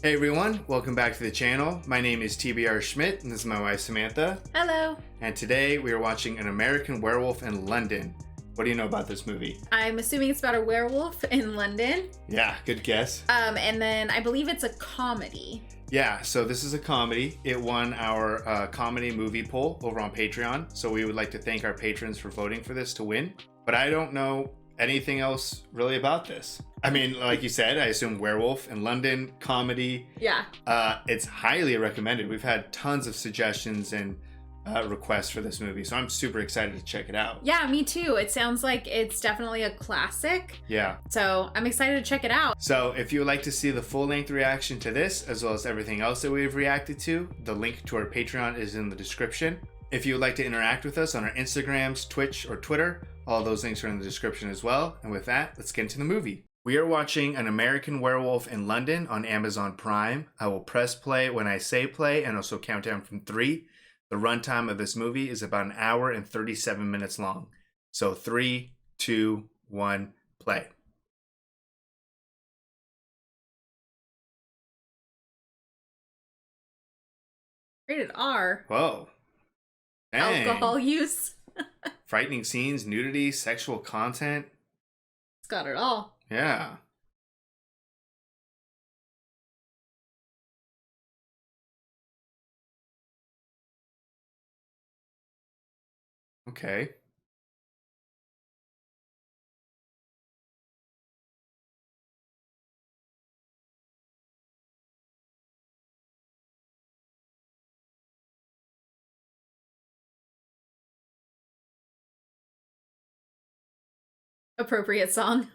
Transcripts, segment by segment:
Hey everyone, welcome back to the channel. My name is TBR Schmidt and this is my wife Samantha. Hello. And today we are watching An American Werewolf in London. What do you know about this movie? I'm assuming it's about a werewolf in London. Yeah, good guess. And then I believe it's a comedy. Yeah, so this is a comedy. It won our comedy movie poll over on Patreon. So we would like to thank our patrons for voting for this to win. But I don't know anything else really about this. I mean, like you said, I assume werewolf in London, comedy. Yeah. It's highly recommended. We've had tons of suggestions and requests for this movie, so I'm super excited to check it out. Yeah, me too. It sounds like it's definitely a classic. Yeah. So I'm excited to check it out. So if you would like to see the full-length reaction to this, as well as everything else that we've reacted to, the link to our Patreon is in the description. If you would like to interact with us on our Instagrams, Twitch, or Twitter, all those links are in the description as well. And with that, let's get into the movie. We are watching An American Werewolf in London on Amazon Prime. I will press play when I say play and also count down from 3. The runtime of this movie is about an hour and 37 minutes long. So 3, 2, 1, play. Rated R. Whoa. Dang. Alcohol use. Frightening scenes, nudity, sexual content. It's got it all. Yeah. Okay. Appropriate song.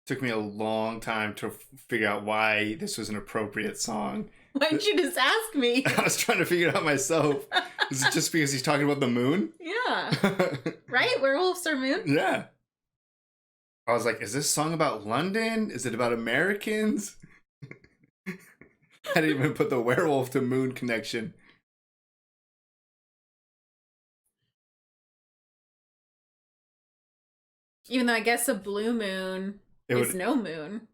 Took me a long time to figure out why this was an appropriate song. Why didn't you just ask me? I was trying to figure it out myself. Is it just because he's talking about the moon? Yeah. Right? Werewolves are moon? Yeah. I was like, is this song about London? Is it about Americans? I didn't even put the werewolf to moon connection. Even though I guess a blue moon is no moon.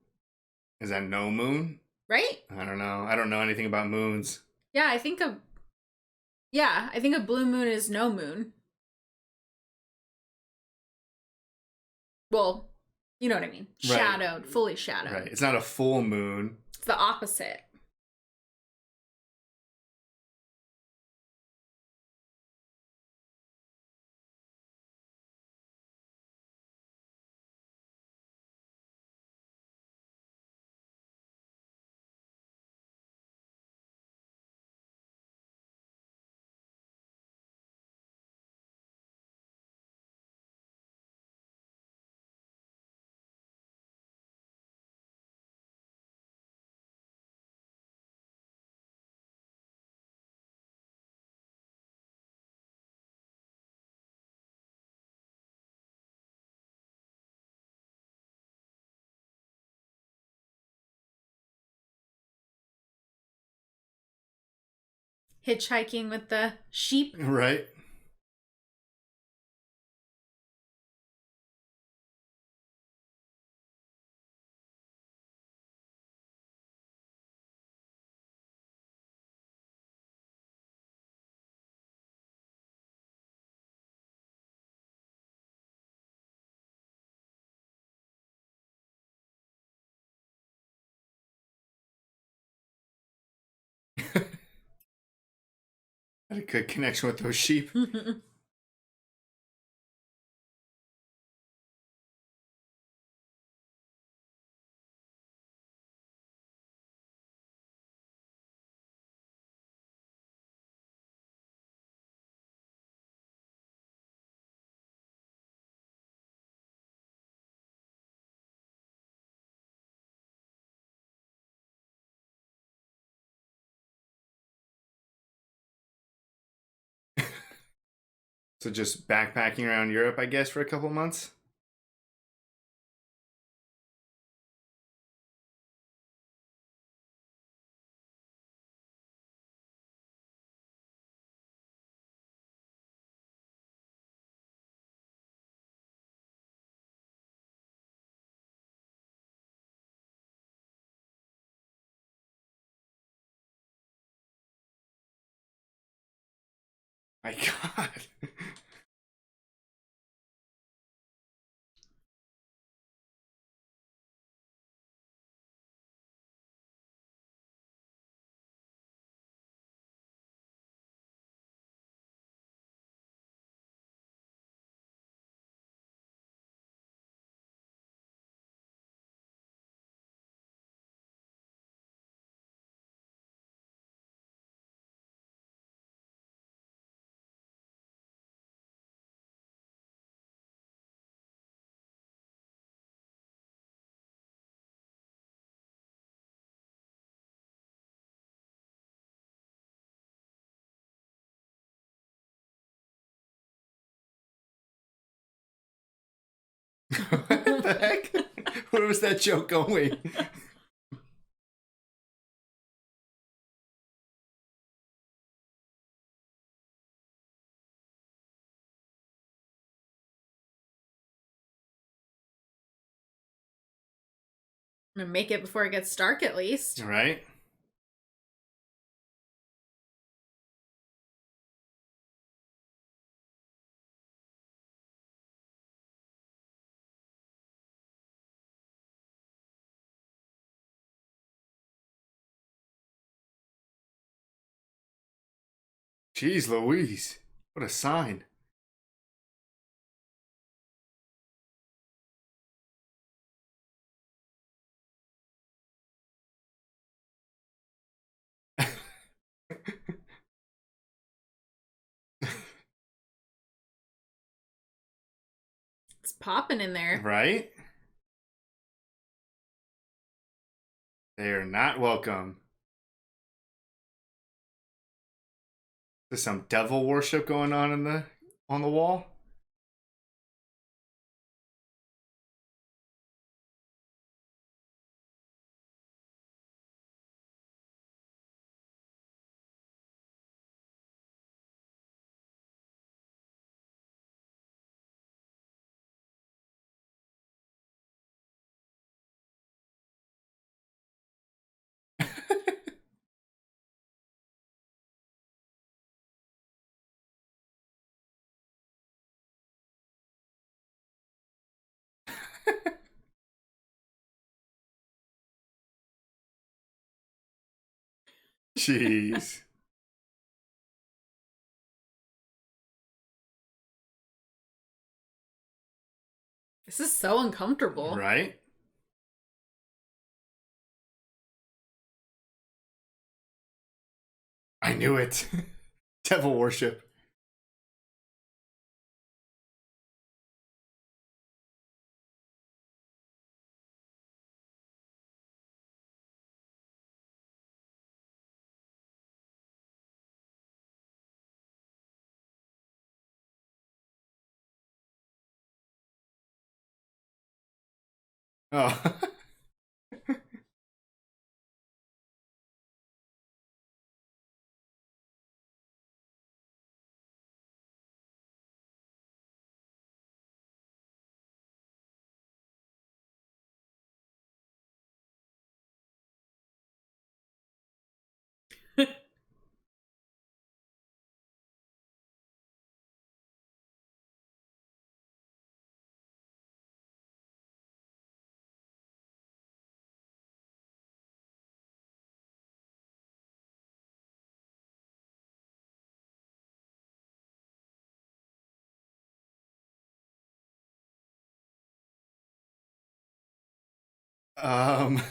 Is that no moon? Right? I don't know. I don't know anything about moons. Yeah, I think a blue moon is no moon. Well, you know what I mean. Right. Shadowed, fully shadowed. Right. It's not a full moon. It's the opposite. Hitchhiking with the sheep. Right. Had a good connection with those sheep. So just backpacking around Europe, I guess, for a couple months. My God. What the heck? Where was that joke going? I'm gonna make it before it gets dark, at least. Right? Jeez Louise. What a sign. It's popping in there. Right? They are not welcome. There's some devil worship going on on the wall. Jeez. This is so uncomfortable. Right? I knew it. Devil worship. Oh. Um.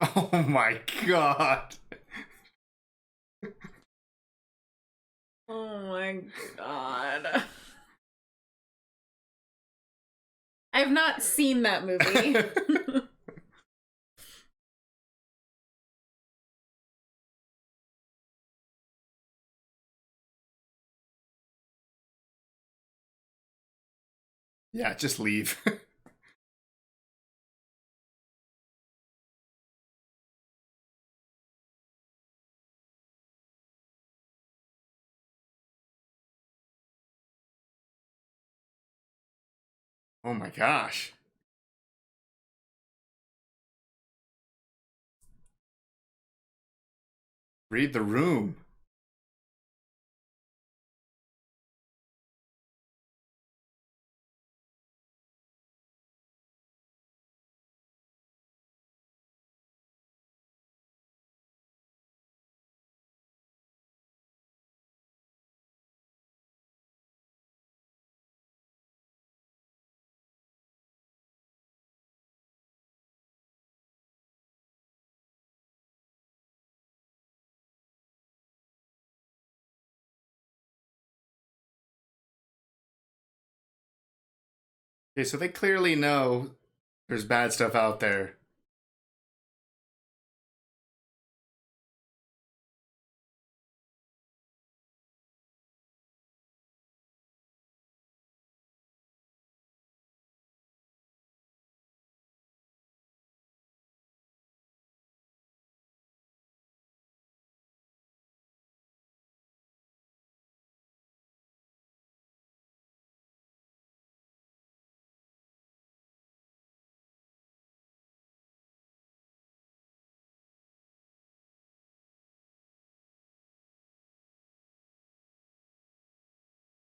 Oh my god. Oh my god. I have not seen that movie. Yeah, just leave. Oh my gosh. Read the room. Okay, so they clearly know there's bad stuff out there.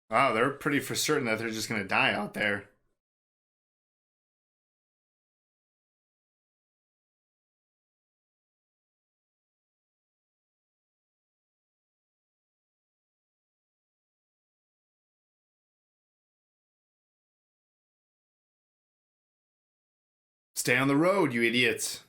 Wow, they're pretty for certain that they're just gonna die out there. Stay on the road, you idiots.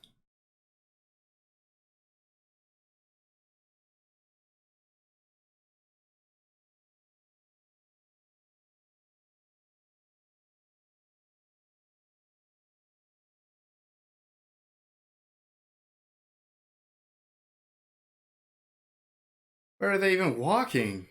Where are they even walking?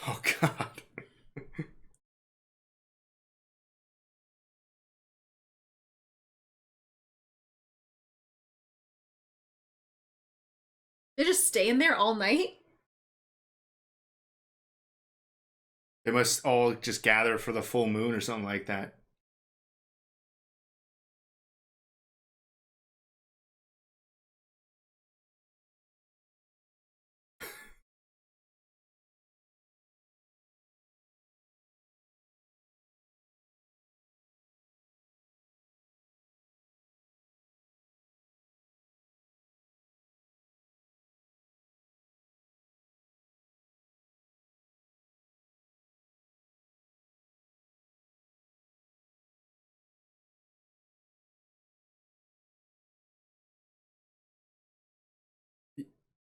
Oh god. They just stay in there all night? They must all just gather for the full moon or something like that.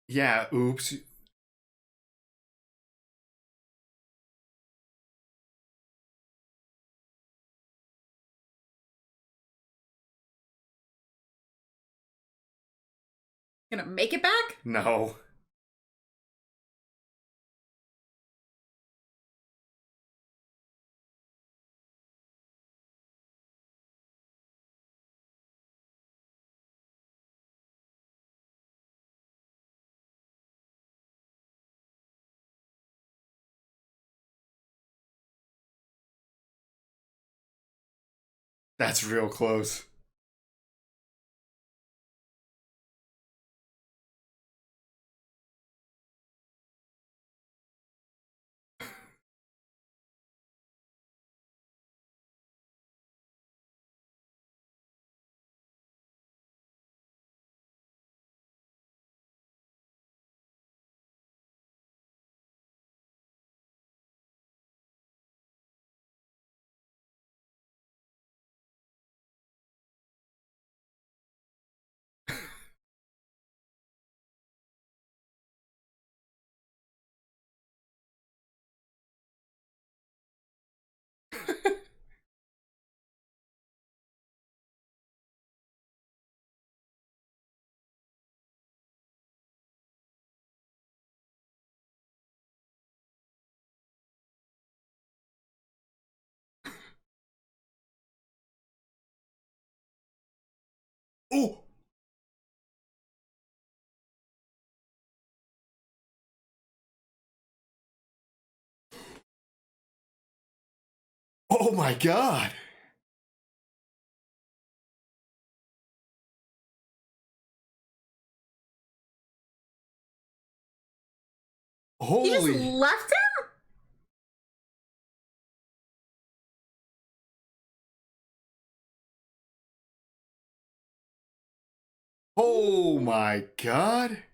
Yeah, oops. Gonna make it back? No. That's real close. Oh! Oh my god! He just Holy. left him? Oh my god!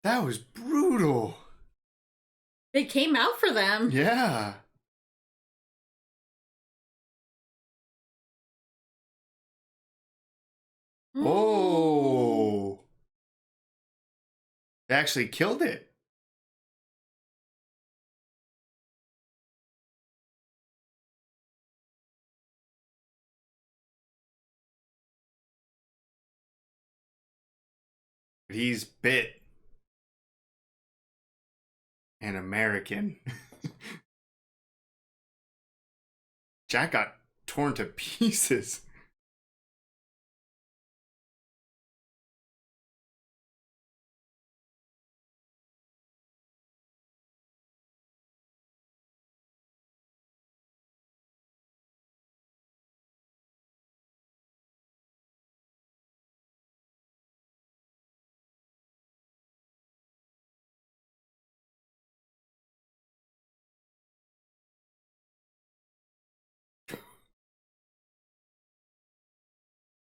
That was brutal. They came out for them. Yeah. Oh. They actually killed it. He's bit an American. Jack got torn to pieces.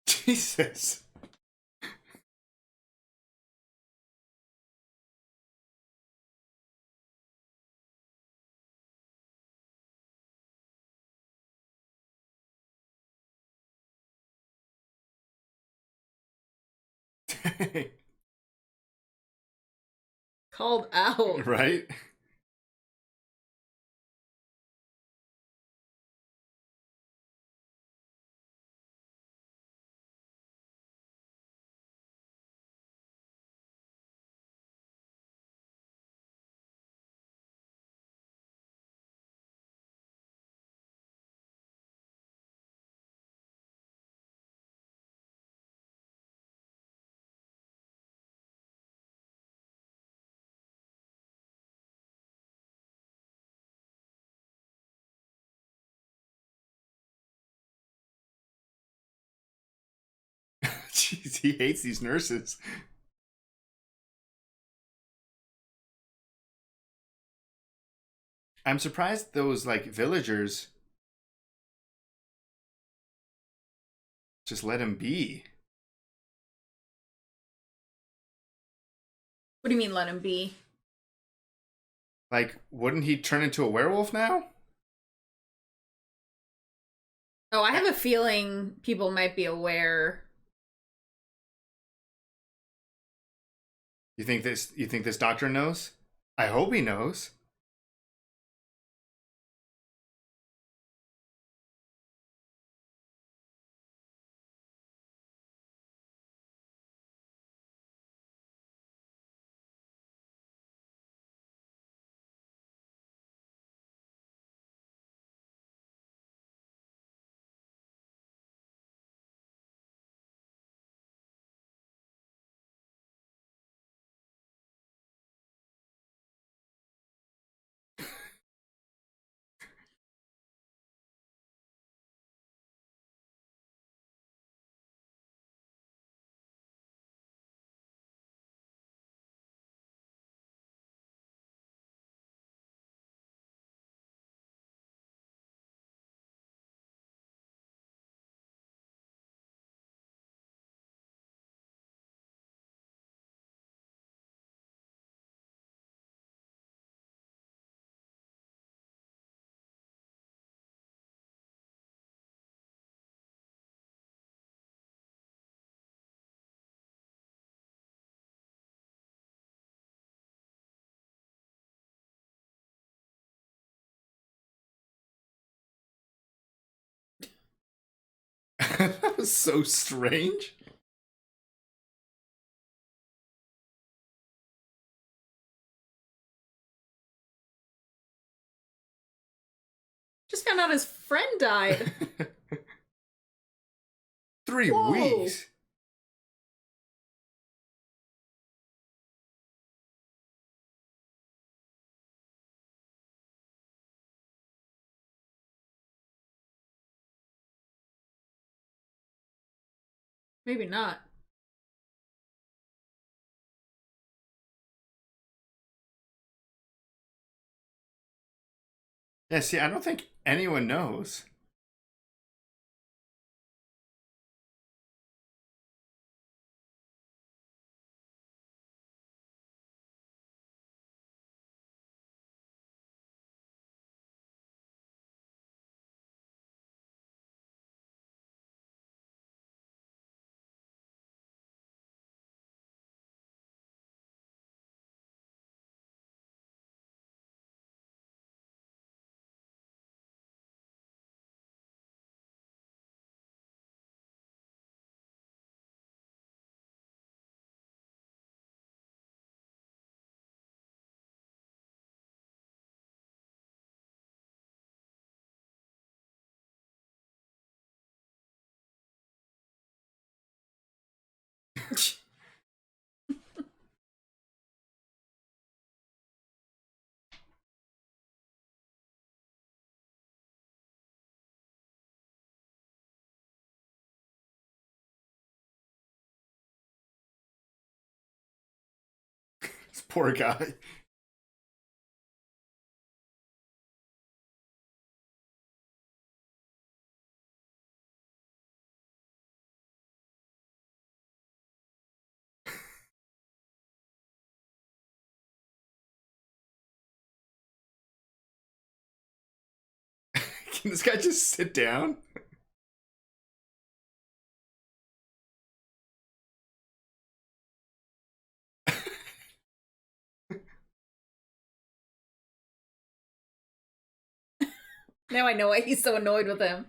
Jesus. Called out. Right? Jeez, he hates these nurses. I'm surprised those like villagers just let him be. What do you mean let him be? Like, wouldn't he turn into a werewolf now? Oh, I have a feeling people might be aware. You think this doctor knows? I hope he knows. That was so strange. Just found out his friend died. 3 weeks. Maybe not. Yeah, see, I don't think anyone knows. This poor guy. Can this guy just sit down? Now I know why he's so annoyed with him.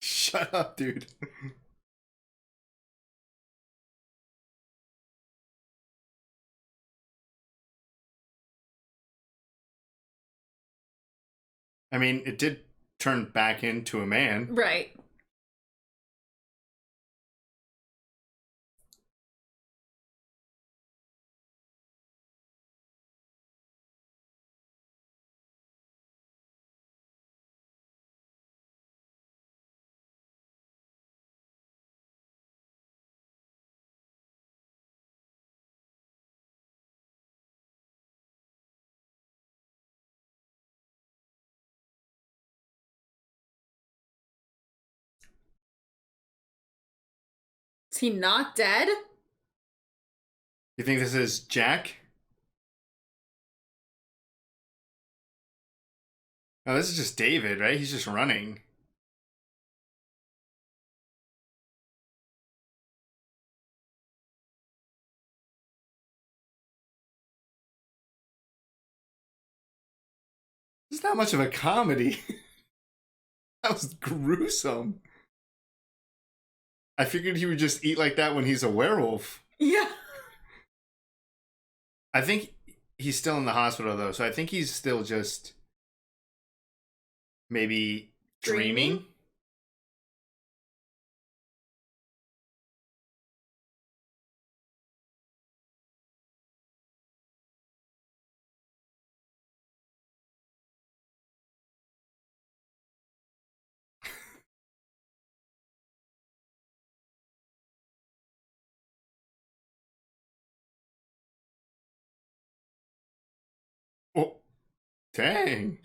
Shut up, dude. I mean, it did turn back into a man. Right. Is he not dead? You think this is Jack? Oh, this is just David, right? He's just running. It's not much of a comedy. That was gruesome. I figured he would just eat like that when he's a werewolf. Yeah. I think he's still in the hospital though, so I think he's still just maybe dreaming. Oh, dang.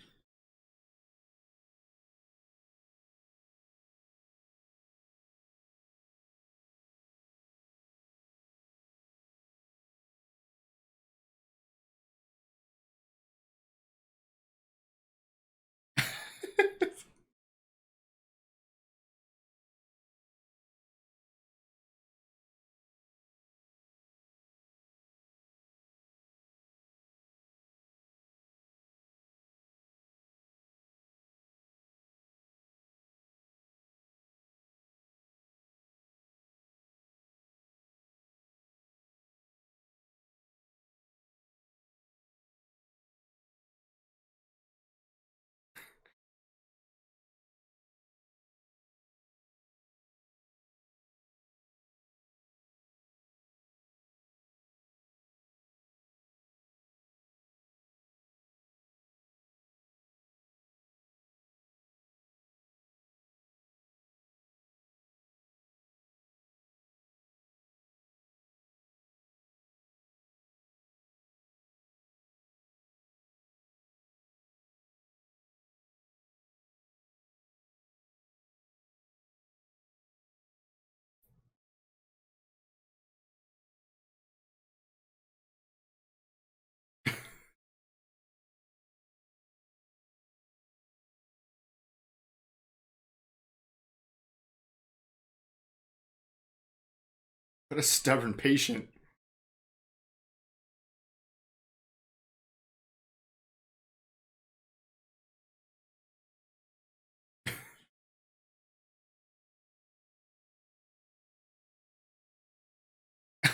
What a stubborn patient.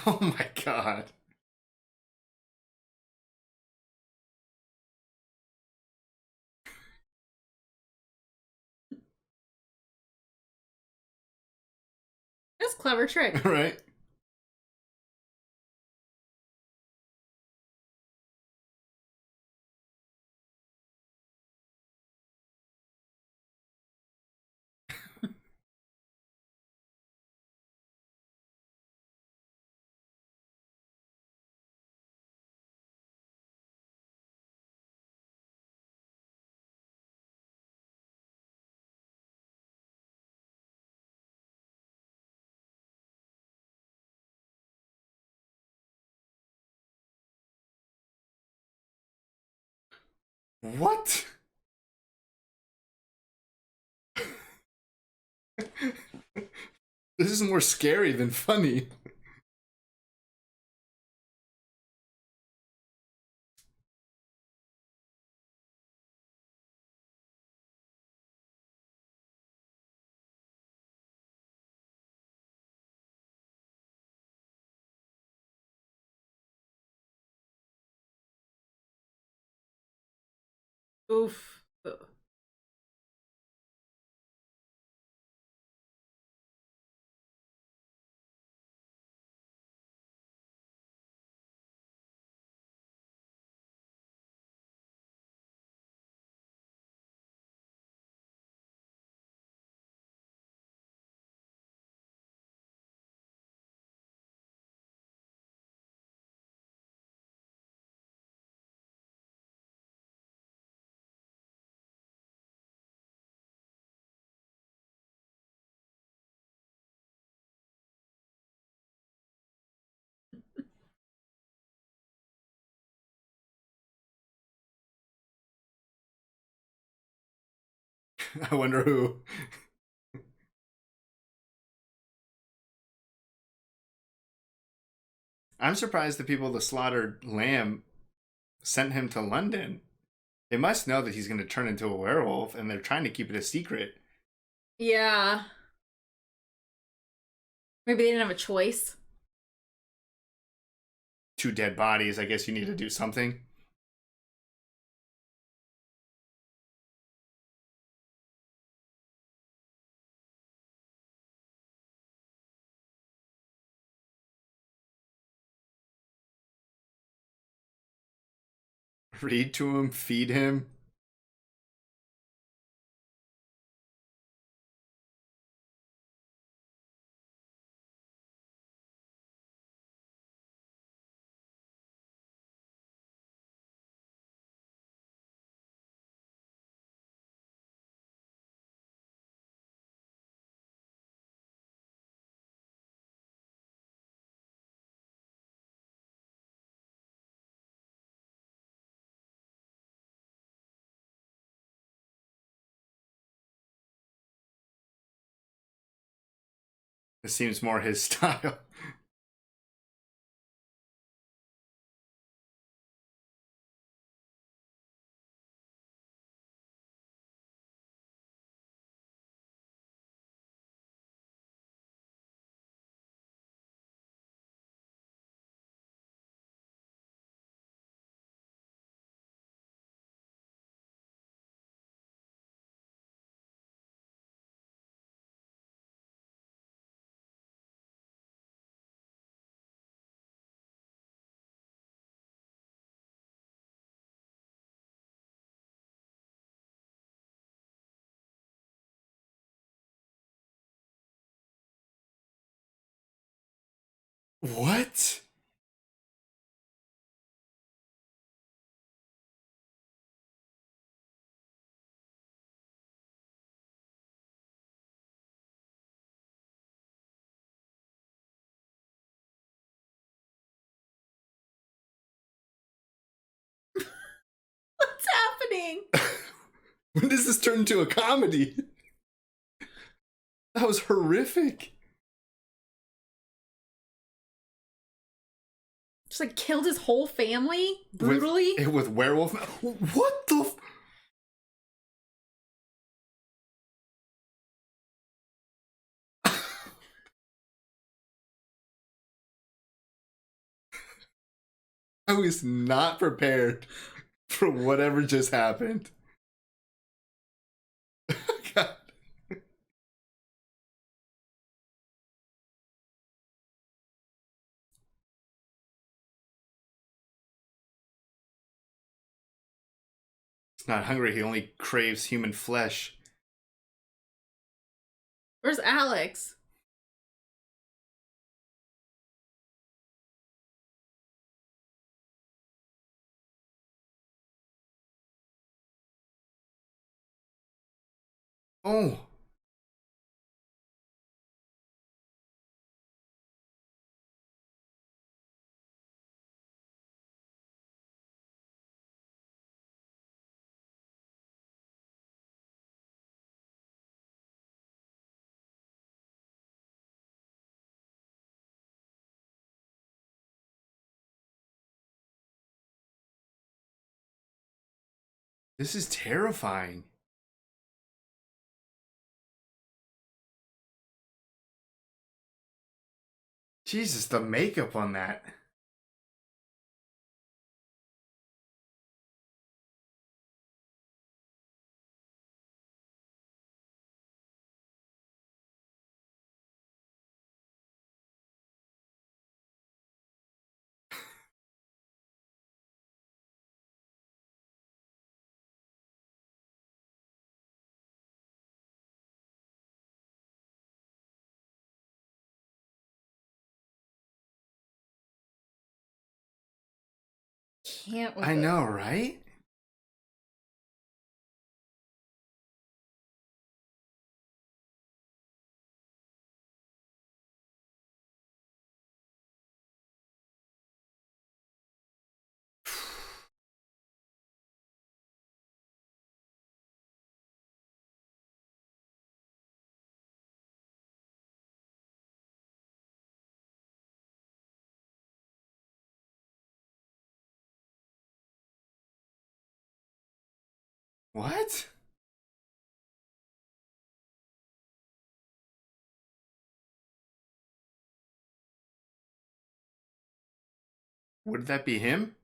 Oh my god. That's a clever trick. Right? What? This is more scary than funny. Oof. I wonder who. I'm surprised the people that slaughtered Lamb sent him to London. They must know that he's going to turn into a werewolf, and they're trying to keep it a secret. Yeah. Maybe they didn't have a choice. Two dead bodies. I guess you need to do something. Read to him, feed him. It seems more his style. What? What's happening? When does this turn into a comedy? That was horrific. Just like killed his whole family brutally. With werewolf. What the? I was not prepared for whatever just happened. God. He's not hungry. He only craves human flesh. Where's Alex? Oh. This is terrifying. Jesus, the makeup on that. Can't with I it. know, right? What? Would that be him?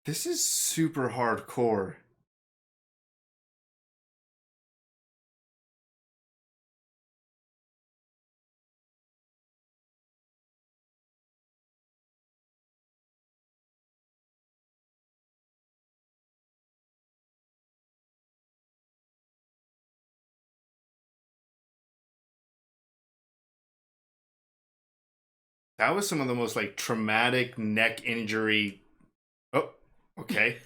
This is super hardcore. That was some of the most like traumatic neck injury. Oh, okay.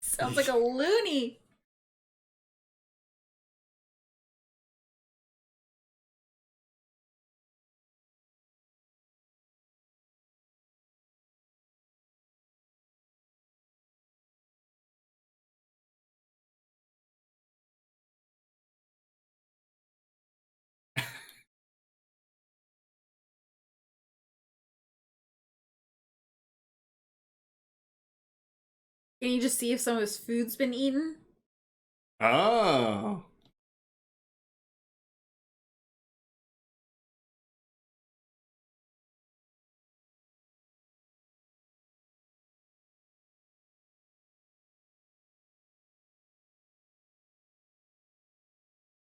Sounds like a loony. Can you just see if some of his food's been eaten? Oh.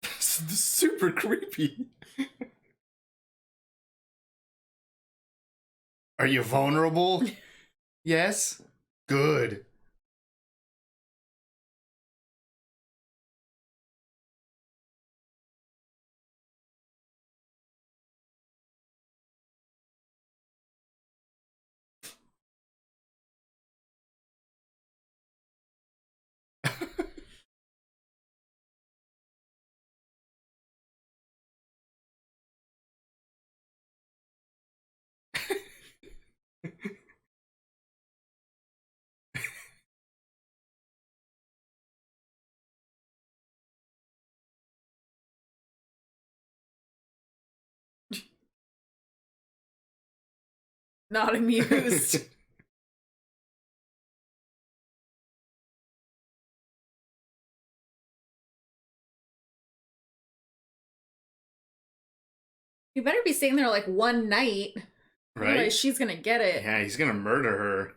This is super creepy. Are you vulnerable? Yes. Good. Not amused. You better be staying there like one night. Right? Otherwise, she's gonna get it. Yeah, he's gonna murder her.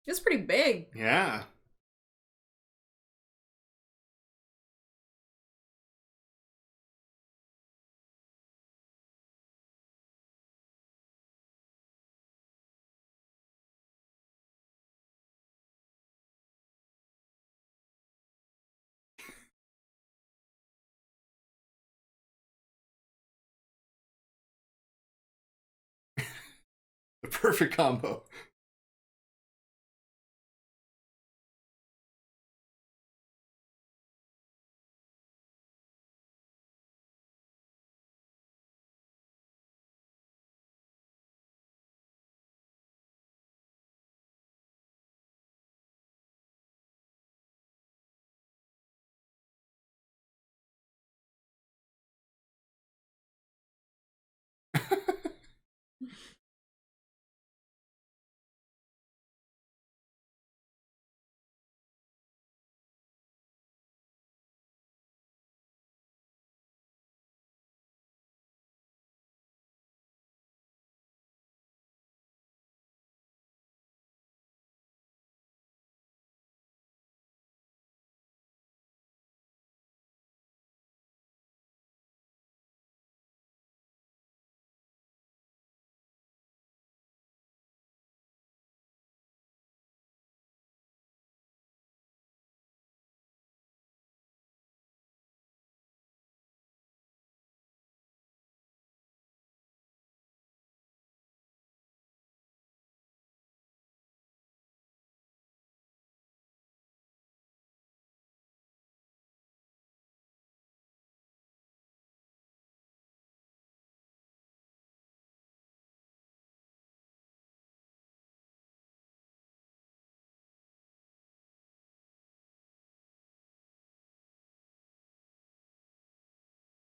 It's pretty big. Yeah. The perfect combo.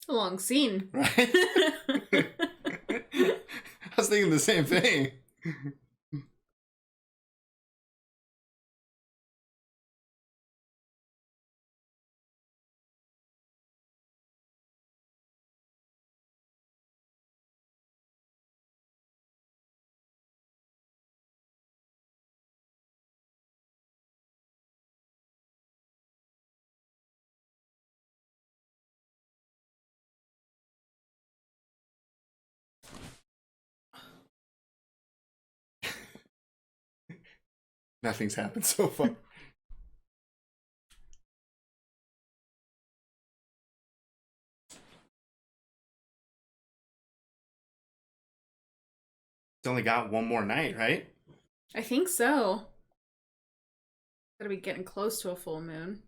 A long scene. Right? I was thinking the same thing. Nothing's happened so far. It's only got one more night, right? I think so. Gotta be getting close to a full moon.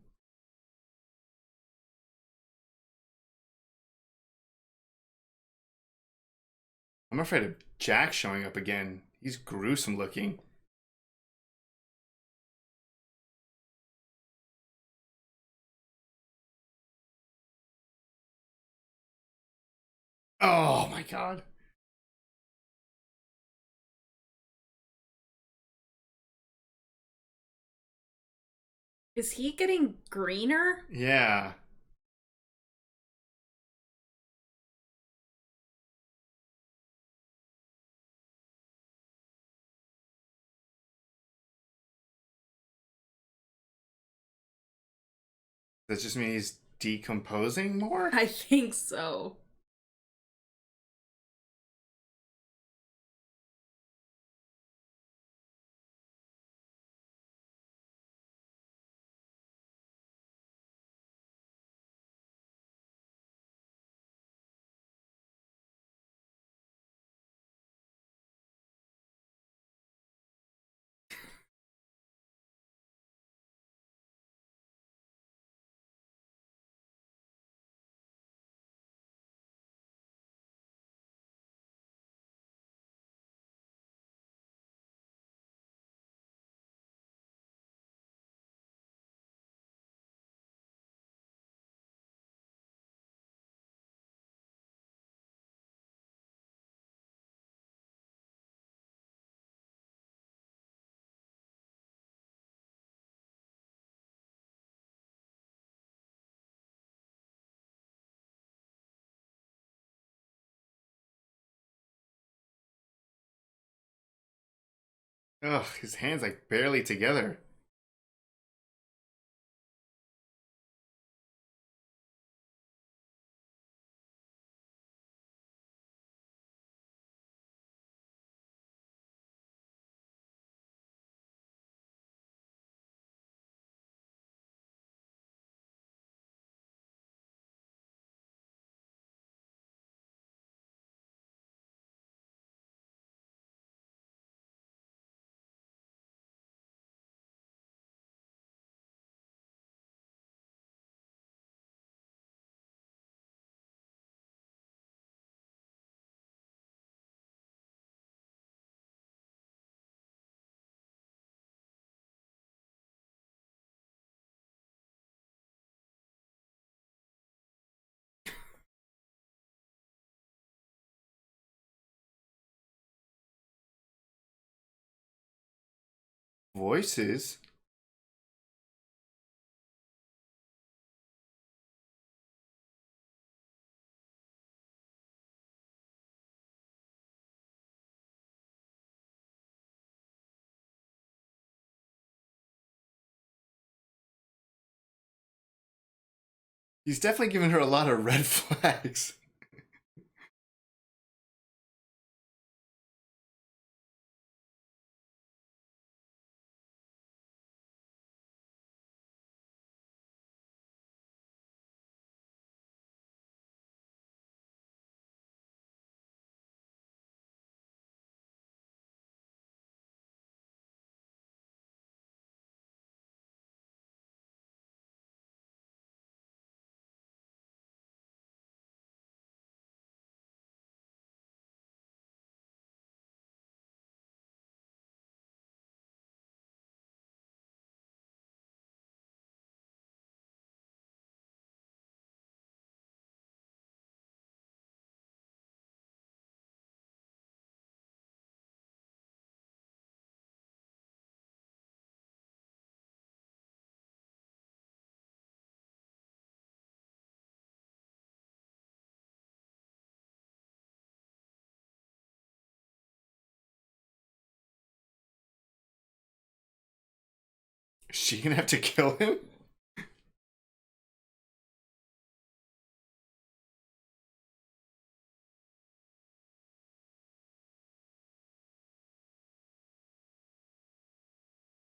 I'm afraid of Jack showing up again. He's gruesome looking. Oh my god. Is he getting greener? Yeah. That just means he's decomposing more? I think so. Ugh, his hands like barely together. Voices? He's definitely giving her a lot of red flags. Is she gonna have to kill him?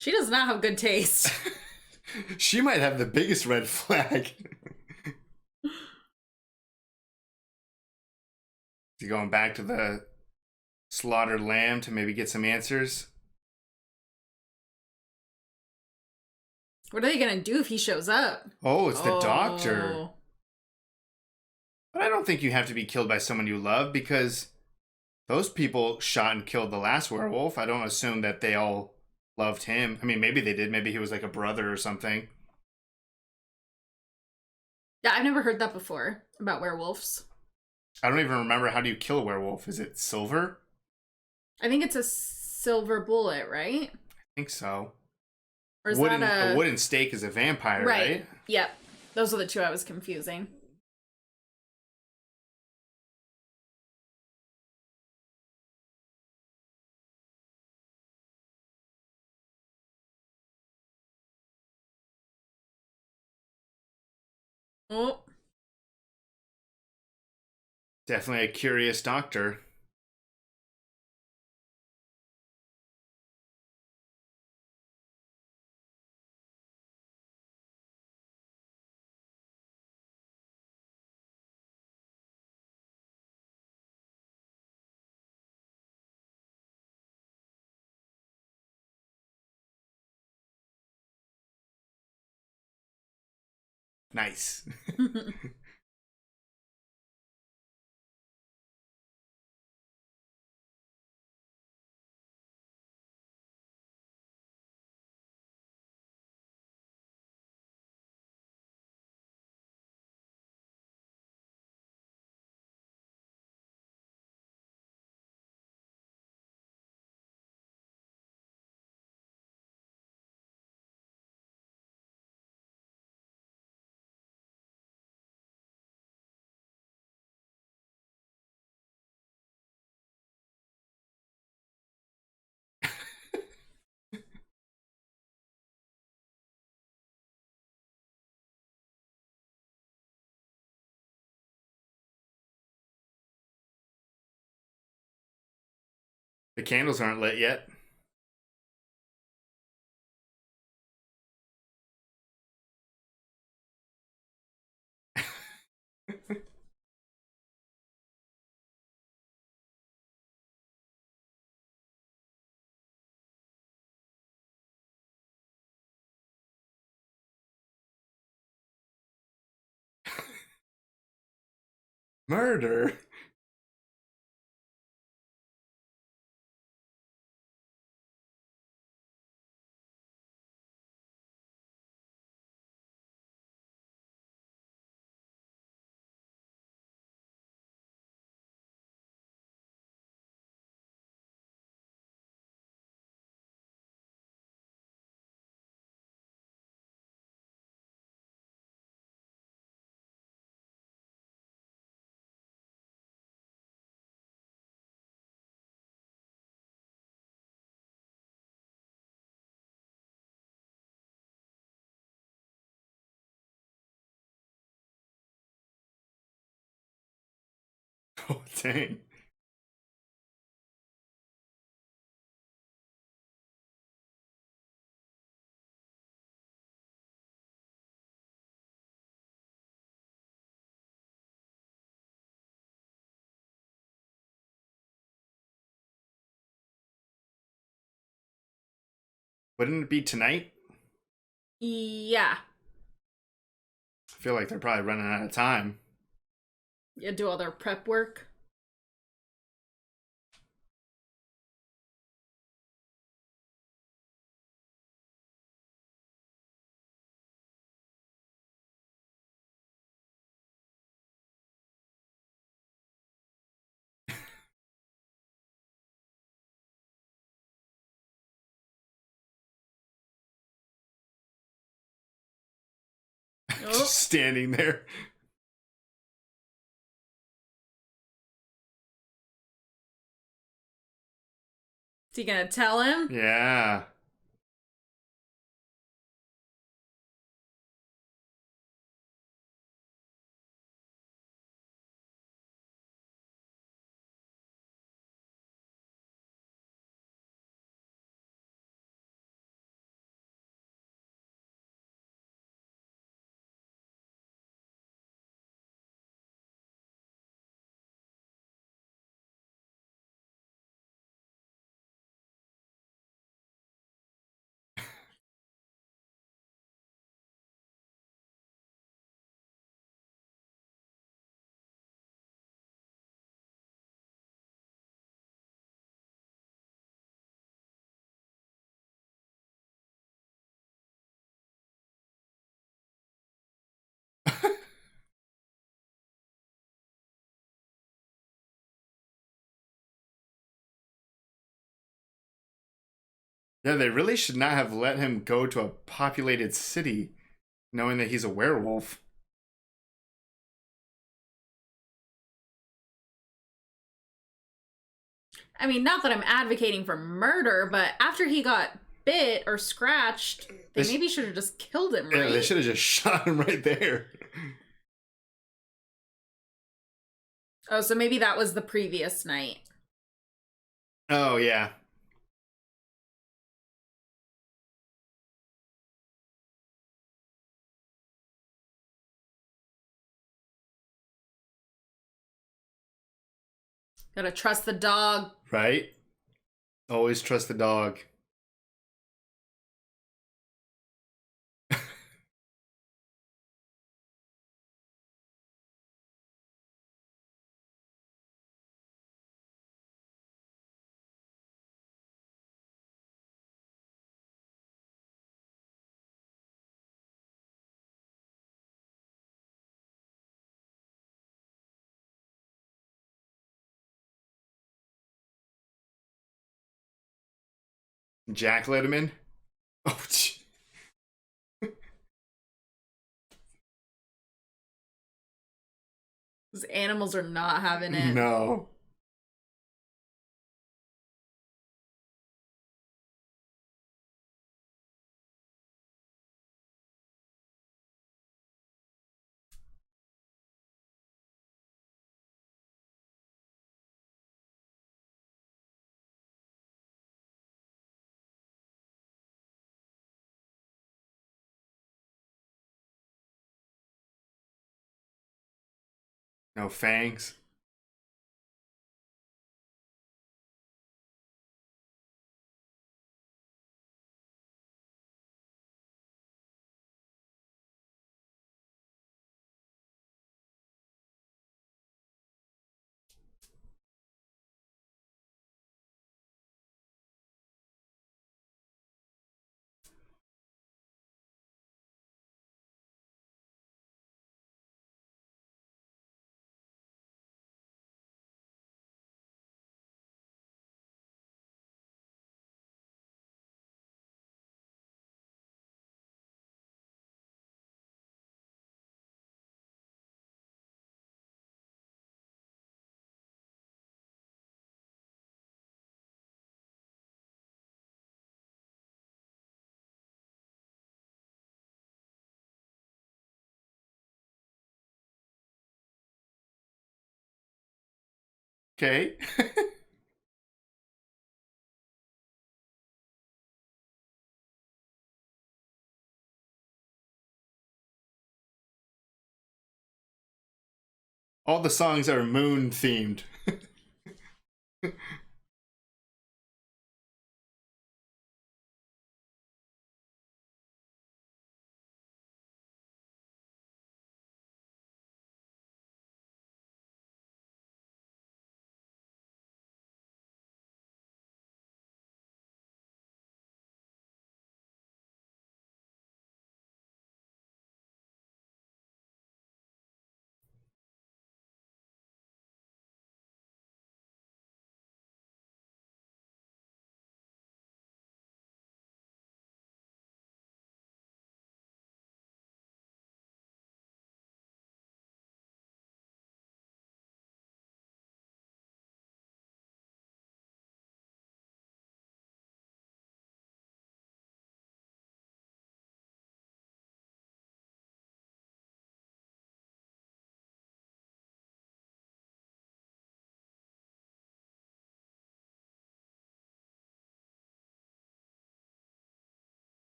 She does not have good taste. She might have the biggest red flag. Is he going back to the slaughtered lamb to maybe get some answers? What are they gonna do if he shows up? Oh, it's the doctor. But I don't think you have to be killed by someone you love, because those people shot and killed the last werewolf. I don't assume that they all loved him. I mean, maybe they did. Maybe he was like a brother or something. Yeah, I've never heard that before about werewolves. I don't even remember, how do you kill a werewolf? Is it silver? I think it's a silver bullet, right? I think so. Or is A wooden stake is a vampire, right? Yep. Those are the two I was confusing. Oh. Definitely a curious doctor. Nice. The candles aren't lit yet. Murder? Oh, dang. Wouldn't it be tonight? Yeah. I feel like they're probably running out of time. Yeah, do all their prep work. Oh. Just standing there. Is he gonna tell him? Yeah. Yeah, they really should not have let him go to a populated city knowing that he's a werewolf. I mean, not that I'm advocating for murder, but after he got bit or scratched, they maybe should have just killed him, right? Yeah, they should have just shot him right there. Oh, so maybe that was the previous night. Oh, yeah. Gotta trust the dog. Right? Always trust the dog. Jack let him in? Oh, Those animals are not having it. no. No fangs. Okay. All the songs are moon themed.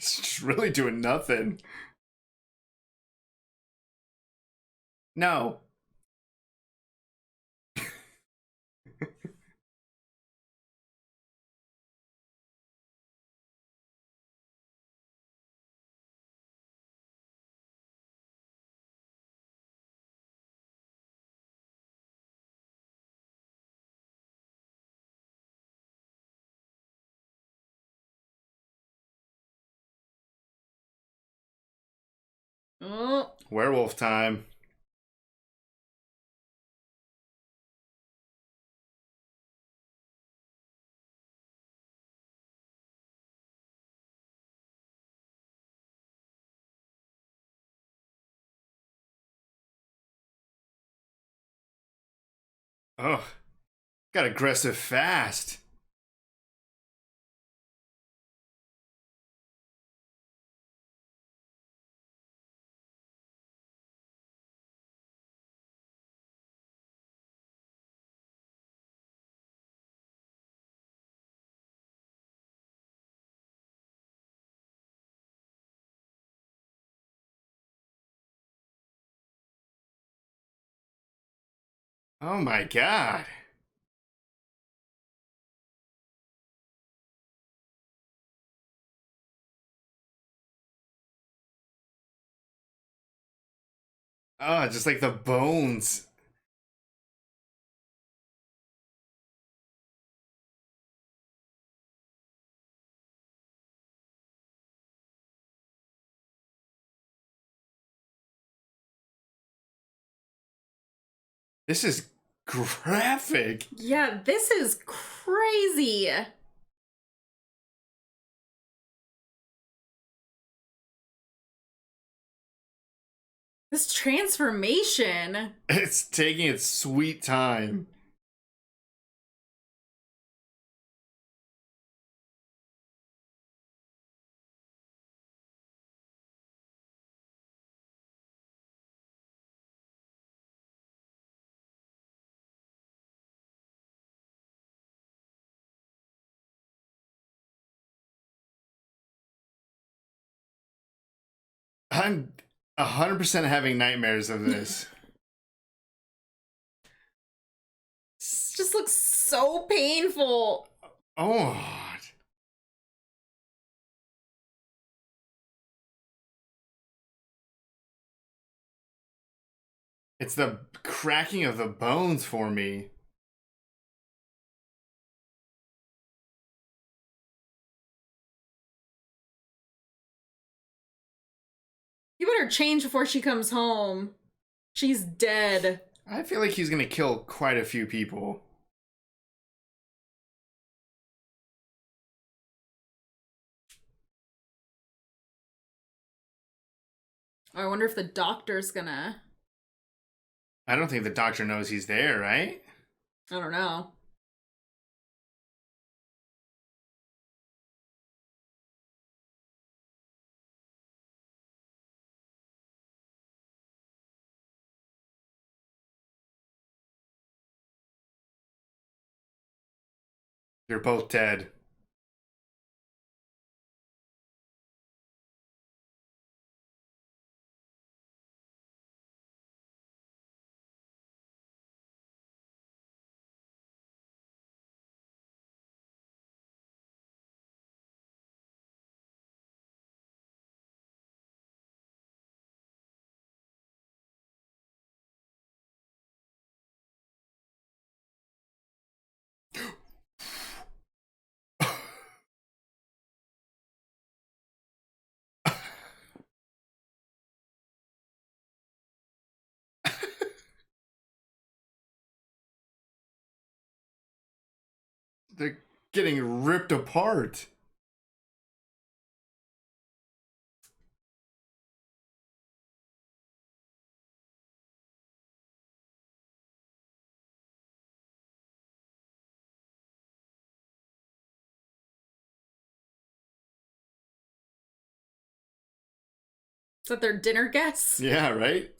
He's just really doing nothing. No. Oh. Werewolf time. Oh, got aggressive fast. Oh my god. Oh, just like the bones. This is graphic. Yeah, this is crazy. This transformation. It's taking its sweet time. I'm 100% having nightmares of this. This just looks so painful. Oh. It's the cracking of the bones for me. You better change before she comes home. She's dead. I feel like he's gonna kill quite a few people. I wonder if the doctor's gonna... I don't think the doctor knows he's there, right? I don't know. They're both dead. They're getting ripped apart. Is that their dinner guests? Yeah, right?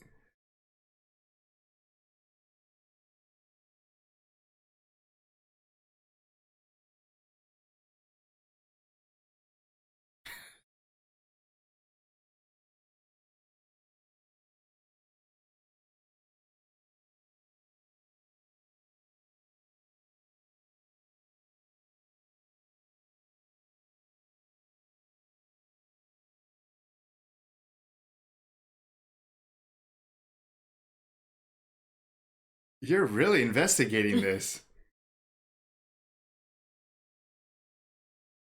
You're really investigating this.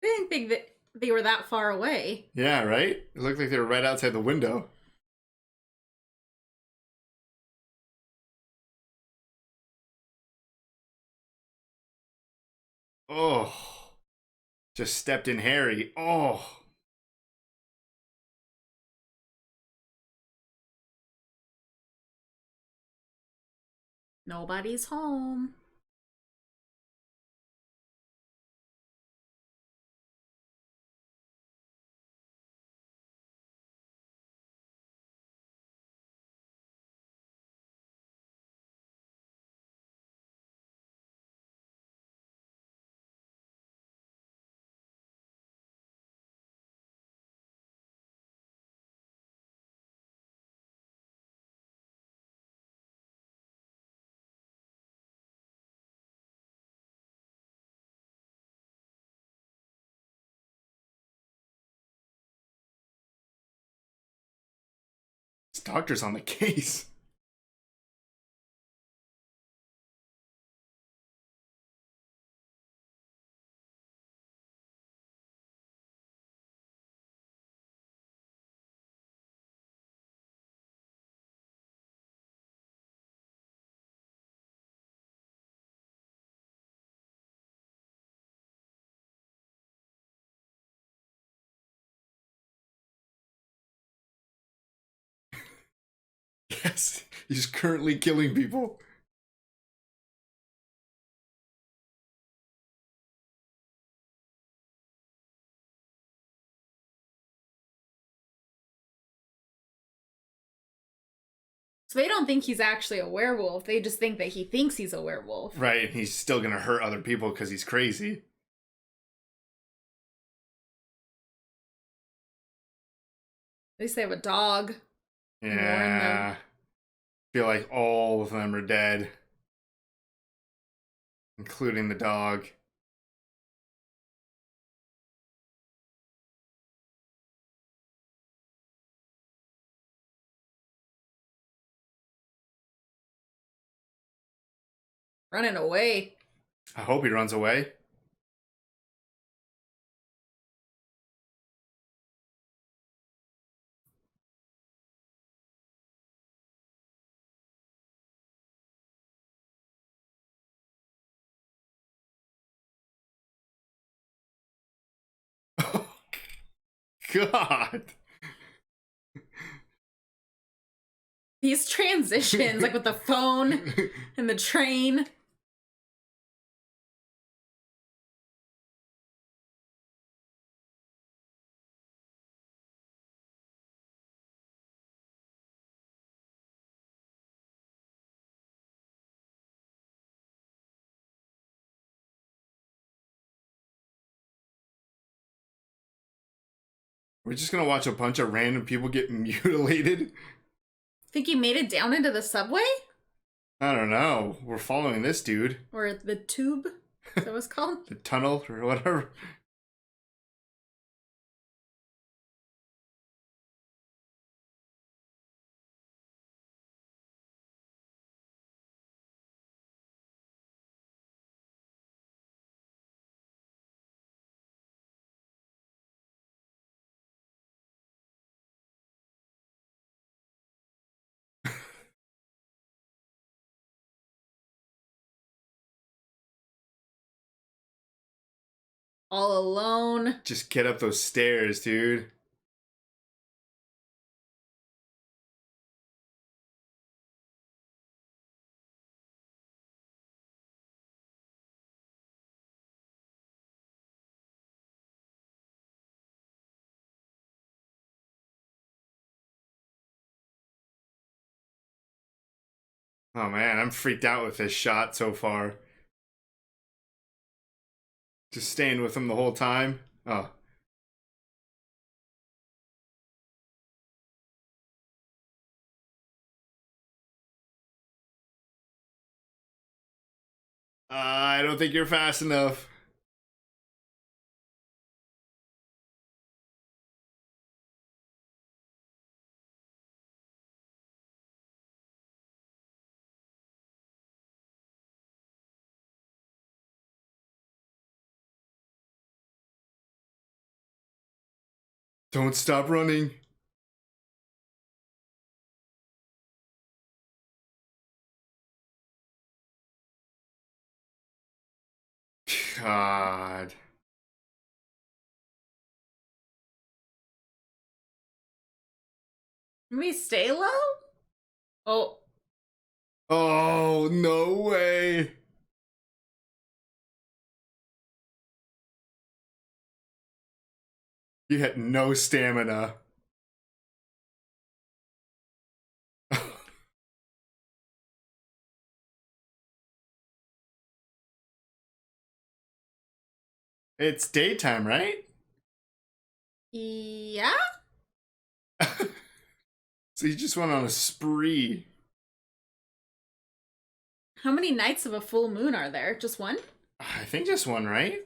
I didn't think that they were that far away. Yeah, right? It looked like they were right outside the window. Oh, just stepped in Harry. Oh. Nobody's home. This doctor's on the case. Yes, he's currently killing people. So they don't think he's actually a werewolf. They just think that he thinks he's a werewolf. Right, and he's still gonna hurt other people because he's crazy. At least they have a dog. Yeah. Feel like all of them are dead. Including the dog. Running away. I hope he runs away. Oh, God. These transitions, like with the phone and the train. We're just gonna watch a bunch of random people get mutilated? Think he made it down into the subway? I don't know. We're following this dude. Or the tube? Is that what it's called? The tunnel or whatever. All alone. Just get up those stairs, dude. Oh man, I'm freaked out with this shot so far. Just staying with him the whole time. Oh. I don't think you're fast enough. Don't stop running. God. Can we stay low? Oh. Oh, no way. You had no stamina. It's daytime, right? Yeah? So you just went on a spree. How many nights of a full moon are there? Just one? I think just one, right?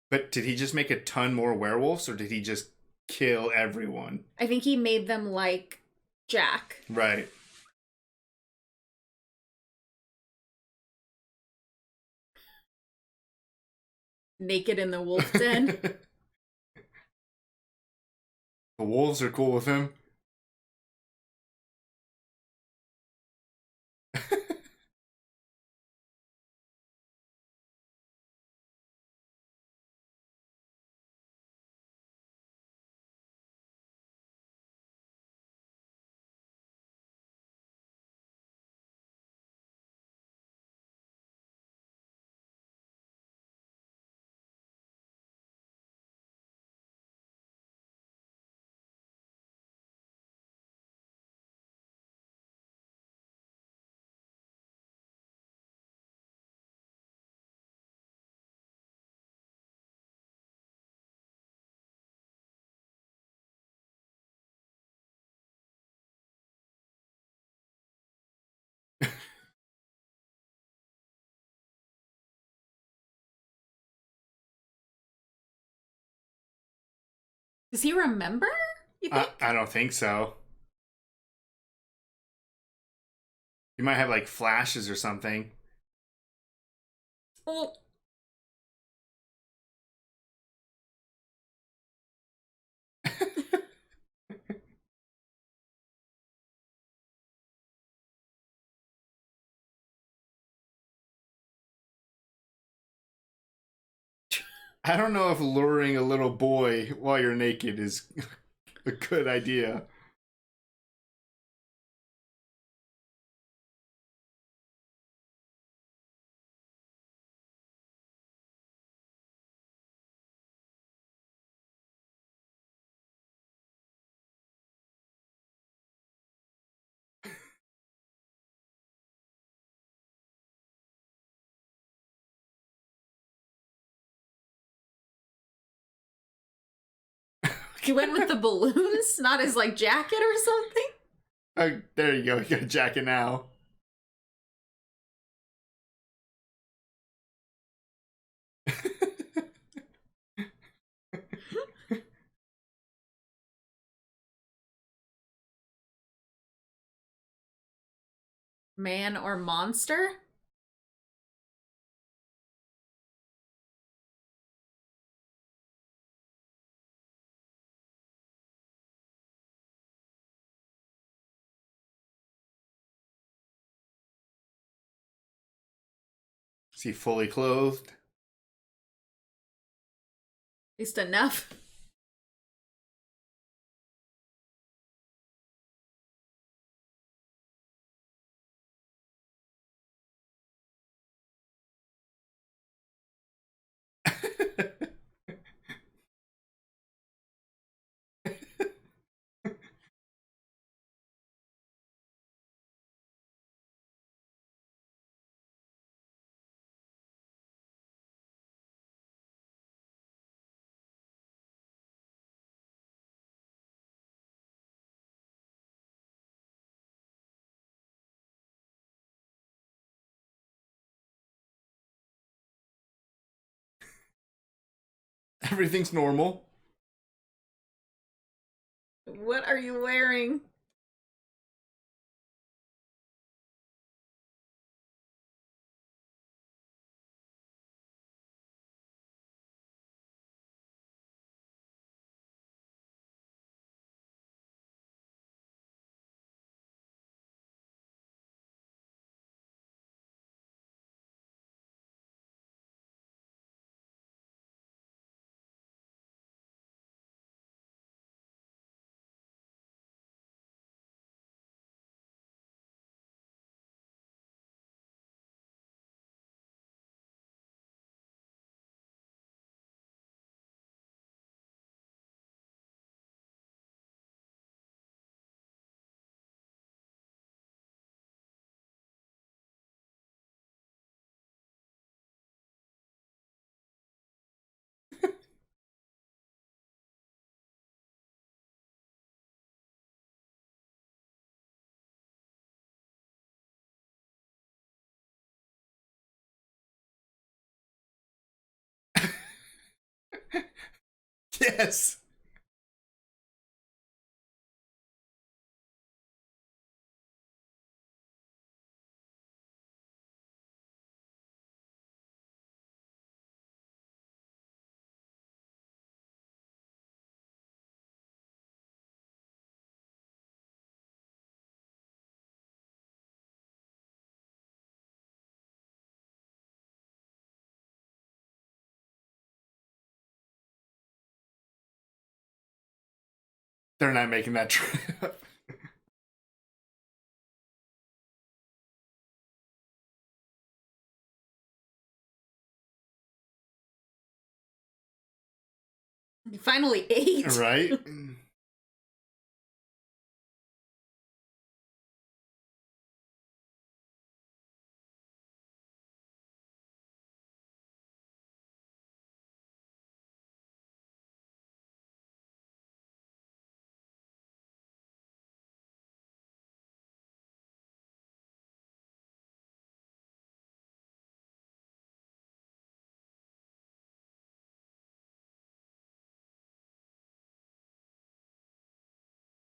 But did he just make a ton more werewolves, or did he just kill everyone? I think he made them like Jack. Right. Naked in the wolf den. The wolves are cool with him. Does he remember? You think? I don't think so. He might have like flashes or something. Oh. I don't know if luring a little boy while you're naked is a good idea. He went with the balloons, not his like jacket or something. There you go. You got a jacket now. Man or monster? Is he fully clothed? At least enough. Everything's normal. What are you wearing? Yes. They're not making that trip. He finally ate. Right?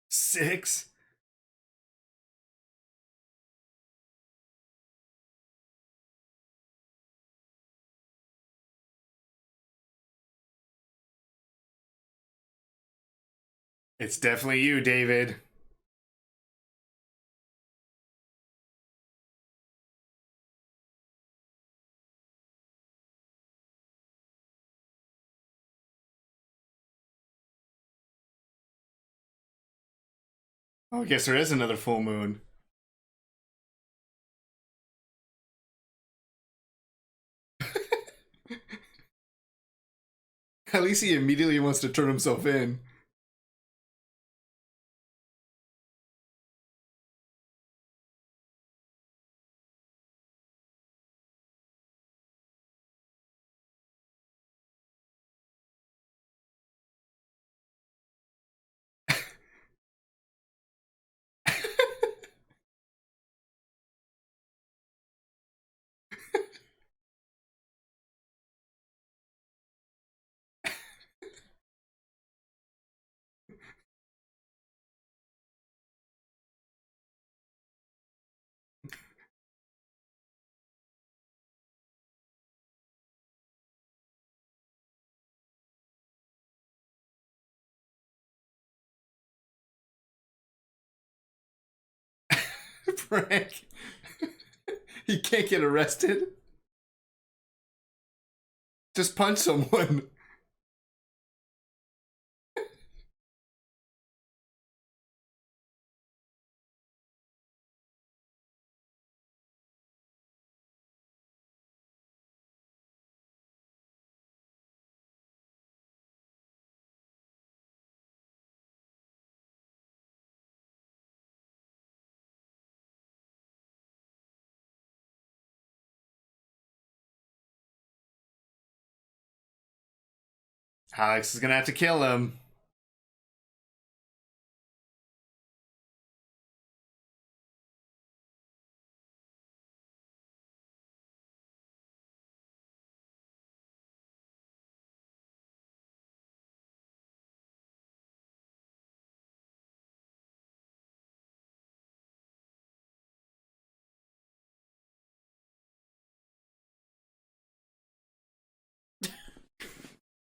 Six. It's definitely you, David. Oh, I guess there is another full moon. At least he immediately wants to turn himself in. Frank. He can't get arrested. Just punch someone. Alex is gonna have to kill him.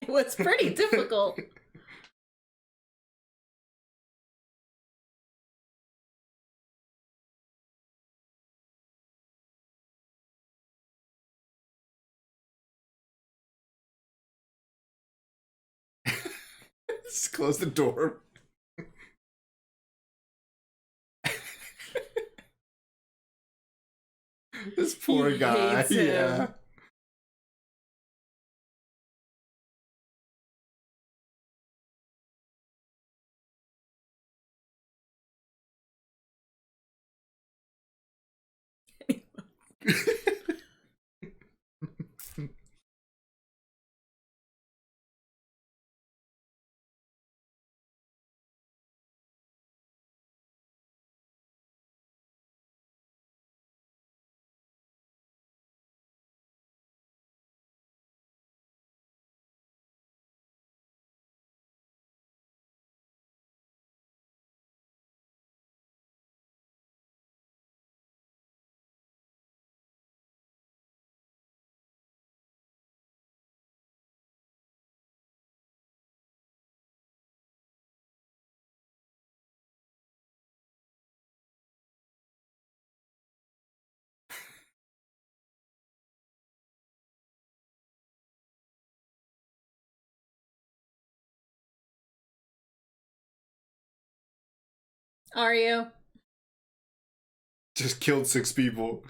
It was pretty difficult. Just close the door. This poor He guy. hates him. Yeah. Are you? Just killed 6 people.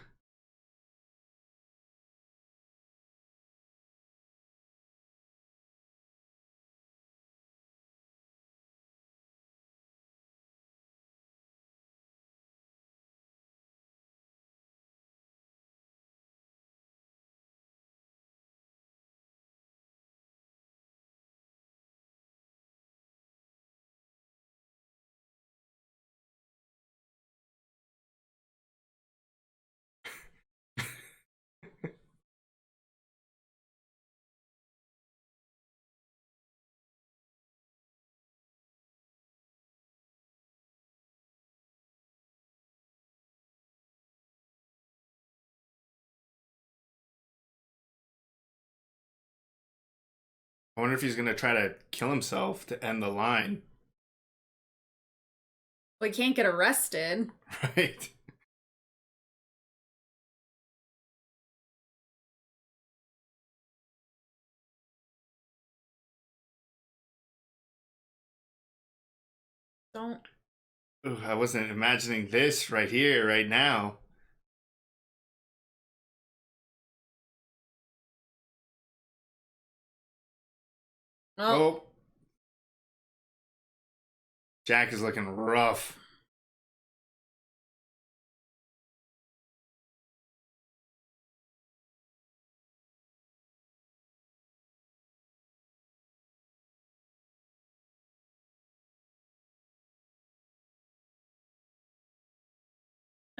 I wonder if he's gonna try to kill himself to end the line. We can't get arrested. Right? Don't. Ooh, I wasn't imagining this right here, right now. Oh, Oh, Jack is looking rough.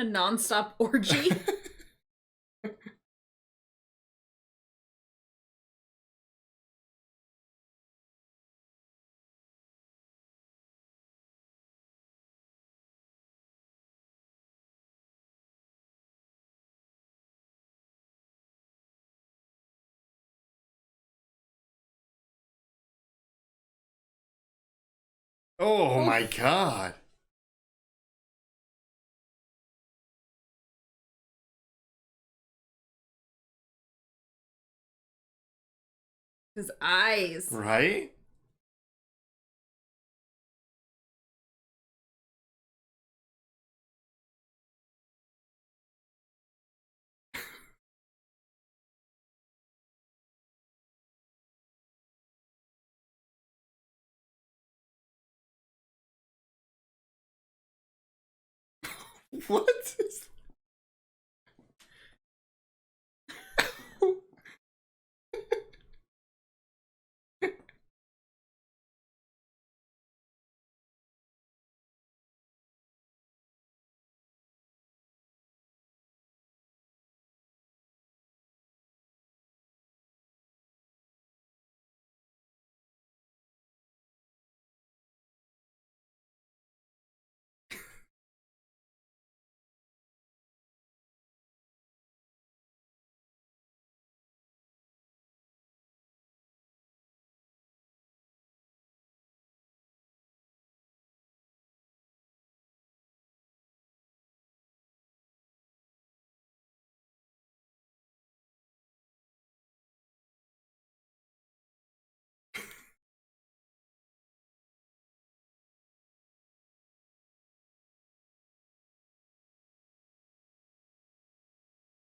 a nonstop orgy. Oh my Oof. god. His eyes. Right? What?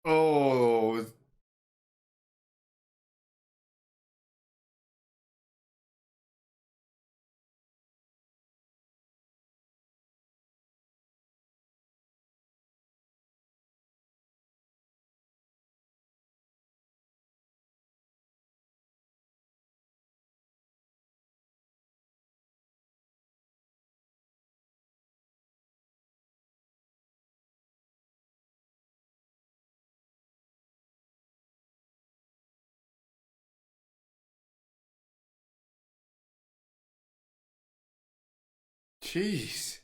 Oh, jeez.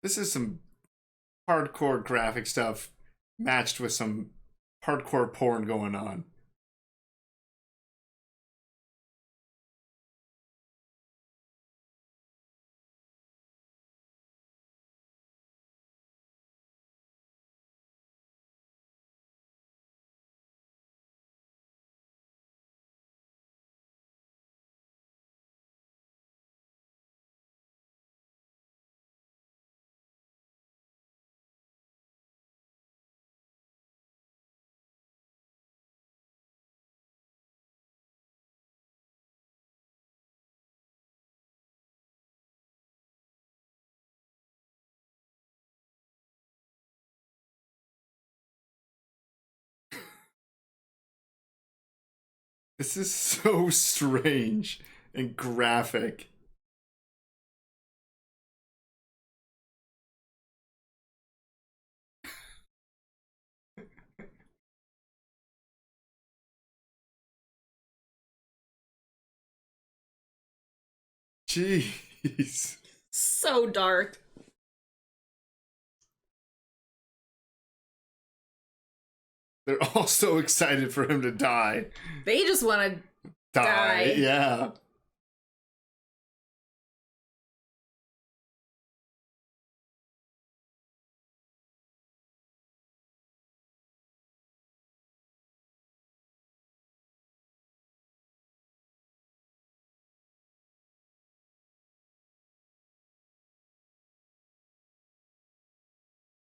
This is some hardcore graphic stuff matched with some hardcore porn going on. This is so strange and graphic. Jeez. So dark. They're all so excited for him to die. They just want to die. Yeah.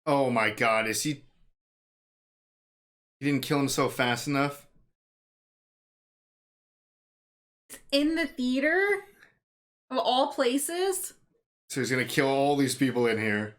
Oh my god, is he... He didn't kill him so fast enough? In the theater? Of all places? So he's gonna kill all these people in here.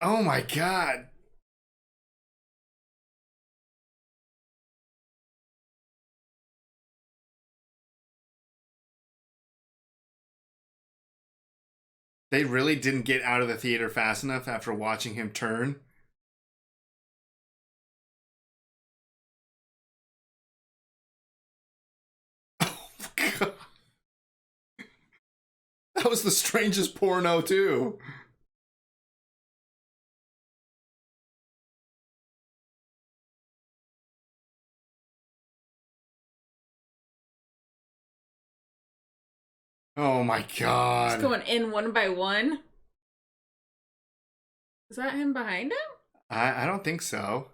Oh my god. They really didn't get out of the theater fast enough after watching him turn. Oh god. That was the strangest porno too. Oh my god. Just going in one by one. Is that him behind him? I don't think so.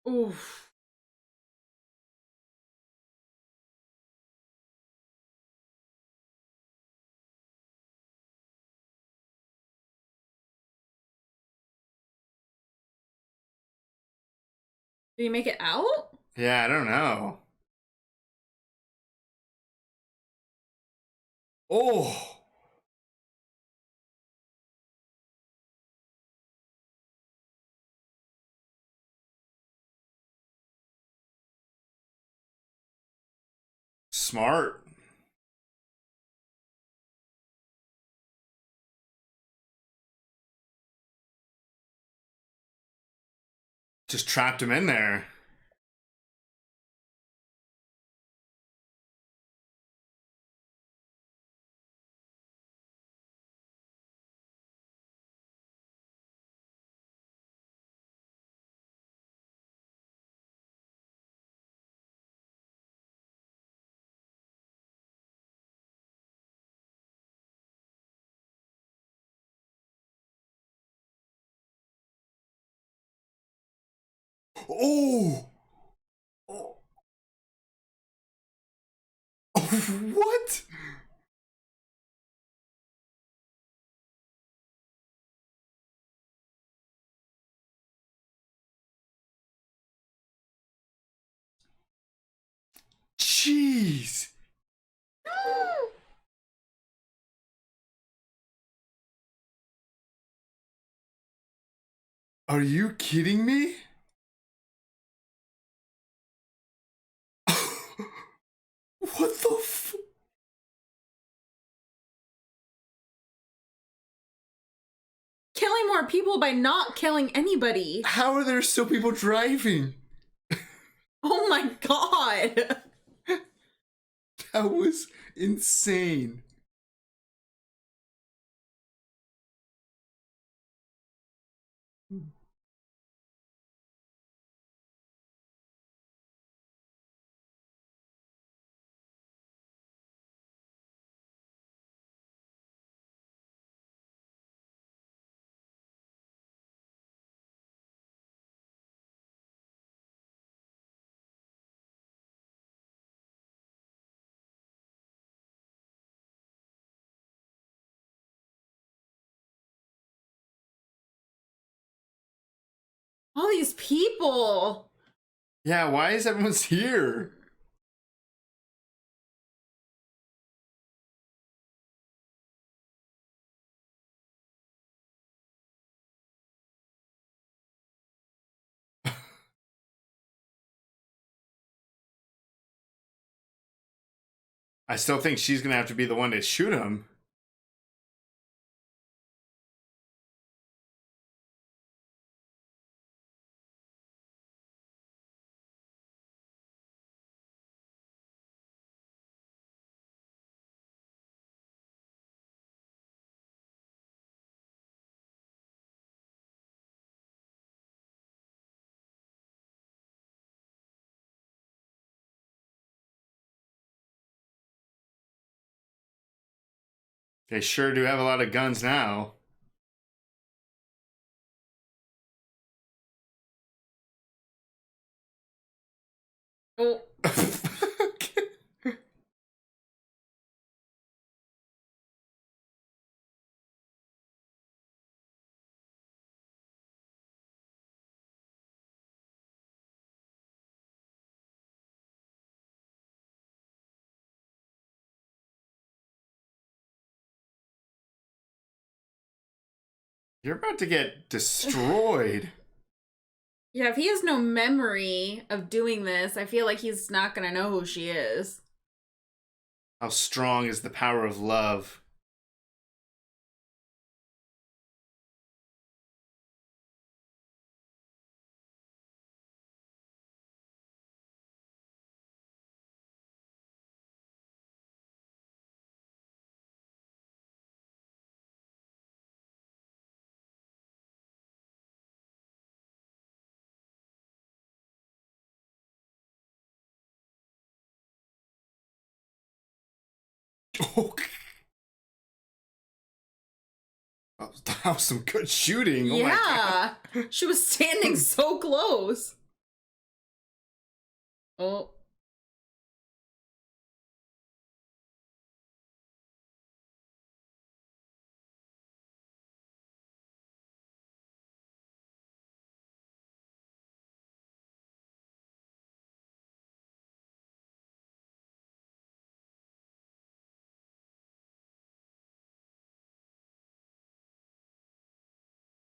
Oof. Did he make it out? Yeah, I don't know. Oh. Smart. Just trapped him in there. Oh. Oh. What? Jeez. Are you kidding me? What the f... Killing more people by not killing anybody. How are there still people driving? Oh my god. That was insane. All these people. Yeah, why is everyone's here? I still think she's gonna have to be the one to shoot him. They sure do have a lot of guns now. Oh. You're about to get destroyed. Yeah, if he has no memory of doing this, I feel like he's not gonna know who she is. How strong is the power of love? Oh, that was some good shooting. Oh my Yeah. God. She was standing so close. Oh.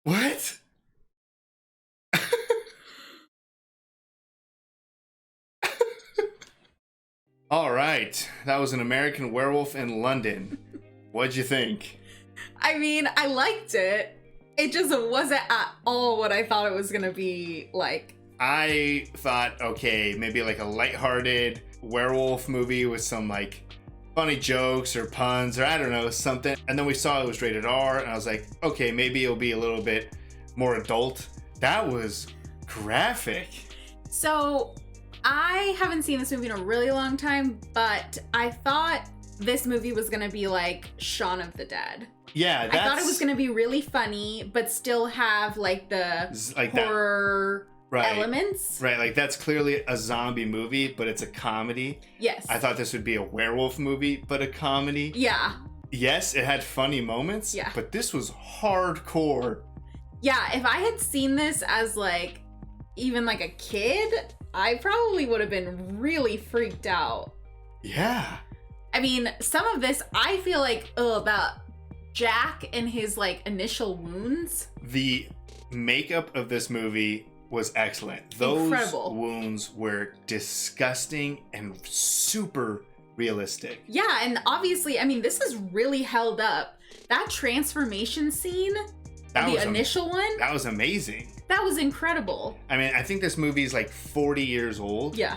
What? All right, that was An American Werewolf in London. What'd you think? I mean, I liked it. It just wasn't at all what I thought it was gonna be like. I thought, okay, maybe like a lighthearted werewolf movie with some like funny jokes or puns or I don't know, something. And then we saw it was rated R, and I was like, okay, maybe it'll be a little bit more adult. That was graphic. So, I haven't seen this movie in a really long time, but I thought this movie was gonna be like Shaun of the Dead. Yeah, I thought it was gonna be really funny, but still have like the like horror right. elements. Right, like that's clearly a zombie movie, but it's a comedy. Yes. I thought this would be a werewolf movie, but a comedy. Yeah. Yes, it had funny moments, yeah. But this was hardcore. Yeah, if I had seen this as like even like a kid, I probably would have been really freaked out. Yeah. I mean, some of this I feel like about Jack and his like initial wounds. The makeup of this movie was excellent. Those Incredible. wounds were disgusting and super realistic. Yeah, and obviously, I mean, this is really held up. That transformation scene, the initial one, that was amazing. That was incredible. I mean, I think this movie is like 40 years old. Yeah.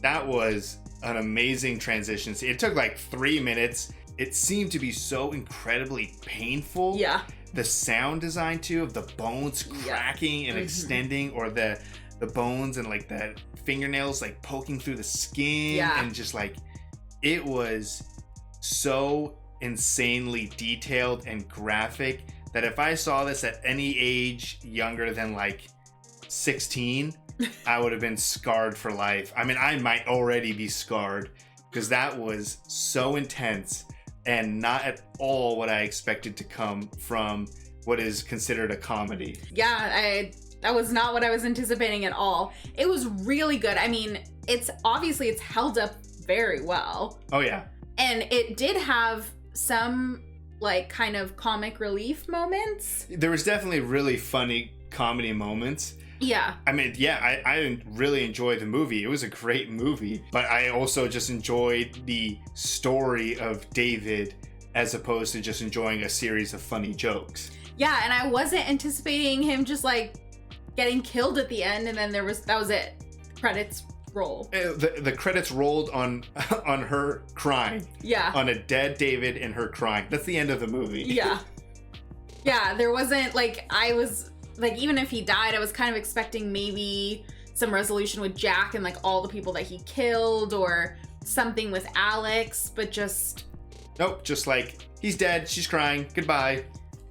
That was an amazing transition. It took like 3 minutes. It seemed to be so incredibly painful. Yeah. The sound design too of the bones cracking and extending, or the bones and like the fingernails like poking through the skin, and just like it was so insanely detailed and graphic that if I saw this at any age younger than like 16, I would have been scarred for life. I mean, I might already be scarred because that was so intense and not at all what I expected to come from what is considered a comedy. Yeah, That was not what I was anticipating at all. It was really good. I mean, it's held up very well. Oh, yeah. And it did have some, like, kind of comic relief moments. There was definitely really funny comedy moments. Yeah. I mean, yeah, I really enjoyed the movie. It was a great movie. But I also just enjoyed the story of David as opposed to just enjoying a series of funny jokes. Yeah, and I wasn't anticipating him just, like, getting killed at the end, and then that was it. Credits roll. The credits rolled on her crying. Yeah. On a dead David and her crying. That's the end of the movie. Yeah. Yeah, there wasn't, like, I was, like, even if he died, I was kind of expecting maybe some resolution with Jack and, like, all the people that he killed, or something with Alex, but just... Nope, just like, he's dead, she's crying, goodbye.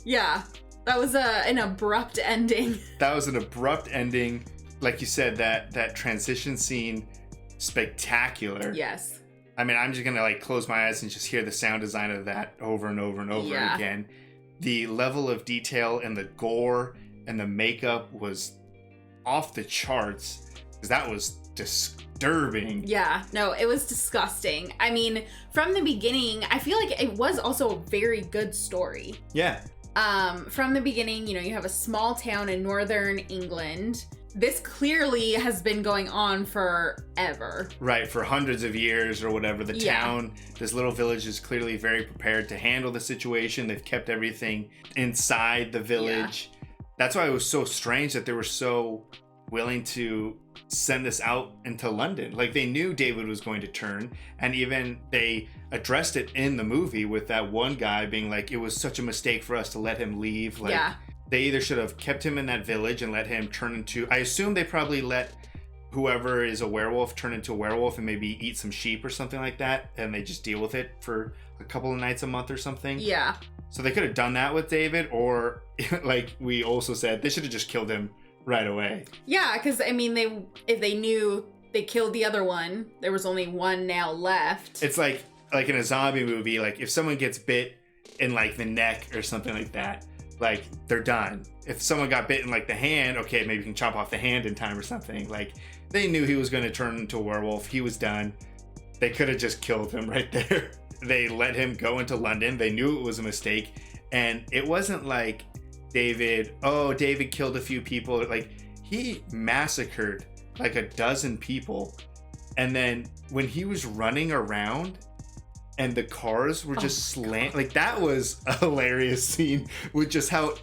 Yeah, that was an abrupt ending. That was an abrupt ending. Like you said, that transition scene, spectacular. Yes. I mean, I'm just gonna, like, close my eyes and just hear the sound design of that over and over and over again. The level of detail and the gore and the makeup was off the charts, because that was disturbing. Yeah, no, it was disgusting. I mean, from the beginning, I feel like it was also a very good story. Yeah. From the beginning, you know, you have a small town in northern England. This clearly has been going on forever. Right, for hundreds of years or whatever. The town, this little village is clearly very prepared to handle the situation. They've kept everything inside the village. Yeah. That's why it was so strange that they were so willing to send this out into London. Like, they knew David was going to turn, and even they addressed it in the movie with that one guy being like, it was such a mistake for us to let him leave. Like, they either should have kept him in that village and let him turn into... I assume they probably let whoever is a werewolf turn into a werewolf and maybe eat some sheep or something like that, and they just deal with it for a couple of nights a month or something. Yeah. So they could have done that with David, or like we also said, they should have just killed him right away. Yeah, because, I mean, if they knew they killed the other one, there was only one now left. It's like in a zombie movie, like, if someone gets bit in, like, the neck or something like that, like, they're done. If someone got bit in, like, the hand, okay, maybe you can chop off the hand in time or something. Like, they knew he was going to turn into a werewolf. He was done. They could have just killed him right there. They let him go into London. They knew it was a mistake. And it wasn't like David killed a few people. Like, he massacred like a dozen people. And then when he was running around and the cars were just like, that was a hilarious scene with just how